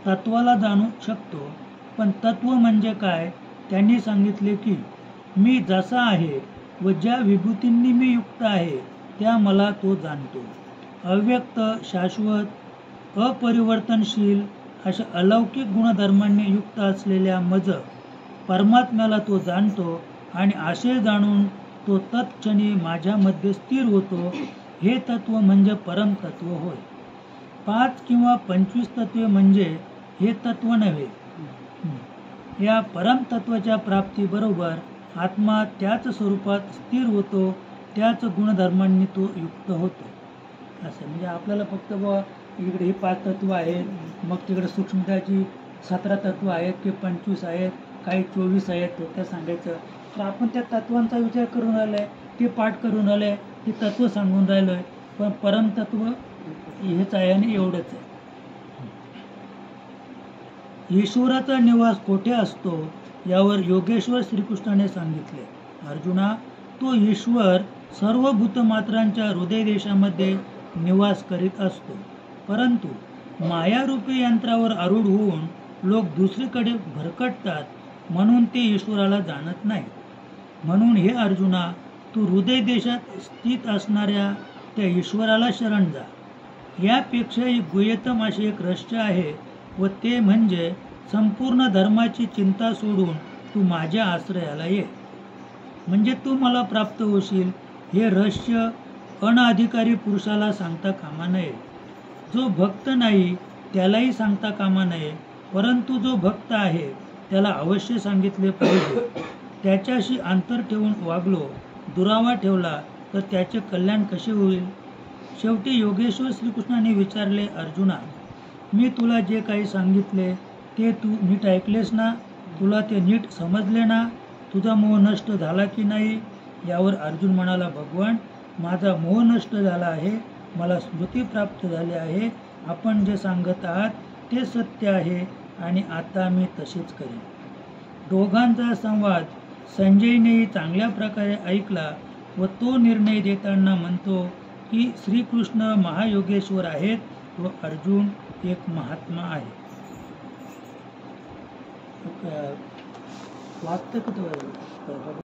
तत्वाला जाणू शकतो. पण तत्व म्हणजे काय? त्यांनी सांगितले की मी जसा आहे व ज्या विभूतींनी मी युक्त आहे त्या मला तो जाणतो. अव्यक्त, शाश्वत, अपरिवर्तनशील अशा अलौकिक गुणधर्मांनी युक्त असलेल्या मज परमात्म्याला तो जाणतो आणि असे जाणून तो तत्क्षणी माझ्यामध्ये स्थिर होतो. हे तत्व म्हणजे परमतत्व होय. 5 किंवा 25 तत्वे म्हणजे हे तत्व नव्हे. या परमतत्वाच्या प्राप्तीबरोबर आत्मा त्याच स्वरूपात स्थिर होतो, त्याच गुणधर्मांनी तो युक्त होतो असं. म्हणजे आपल्याला फक्त इकडे हे 5 तत्व आहेत, मग तिकडे सूक्ष्मताची 17 तत्व आहेत की 25 आहेत, काही 24 आहेत, थोडक्यात सांगायचं तर आपण त्या तत्वांचा विचार करून राहिलो आहे, ते पाठ करून राहिलो आहे, ते तत्व सांगून राहिलो आहे. पण परमतत्व हेच आहे आणि एवढंच आहे. ईश्वराचा निवास कोठे असतो यावर योगेश्वर श्रीकृष्णाने सांगितले. अर्जुना, तो ईश्वर सर्व भूतमात्रांच्या हृदयदेशामध्ये निवास करीत असतो, परंतु मायारूपी यंत्रावर आरूढ होऊन लोक दुसरीकडे भरकटतात म्हणून ते ईश्वराला जाणत नाही. म्हणून हे अर्जुना, तू हृदय देशात स्थित असणाऱ्या त्या ईश्वराला शरण जा. यापेक्षाही गुह्यतम असे एक रहस्य आहे व ते म्हणजे संपूर्ण धर्माची चिंता सोडून तू माझ्या आश्रयाला ये, म्हणजे तू मला प्राप्त होशील. हे रहस्य अनधिकारी पुरुषाला सांगता कामा नये. जो भक्त नाही त्यालाही सांगता कामा नये, परंतु जो भक्त आहे त्याला अवश्य सांगितले पाहिजे. त्याच्याशी अंतर ठेवून वागलो, दुरावा ठेवला तर त्याचे कल्याण कसे होईल? शेवटी योगेश्वर श्रीकृष्णाने विचारले, अर्जुना, मी तुला जे काही सांगितले ते तू नीट ऐकलेस ना? तुला ते नीट समजले ना? तुझा मोह नष्ट झाला की नाही? यावर अर्जुन म्हणाला, भगवान, माझा मोह नष्ट झाला आहे, मला स्मृती प्राप्त झाली आहे. आपण जे सांगत आहात ते सत्य आहे आणि आता मी तसेच करेन. दोघांचा संवाद संजयनेही चांगल्या प्रकारे ऐकला व तो निर्णय देताना म्हणतो की श्रीकृष्ण महायोगेश्वर आहेत व अर्जुन एक महात्मा आहे. वाचतं का तो?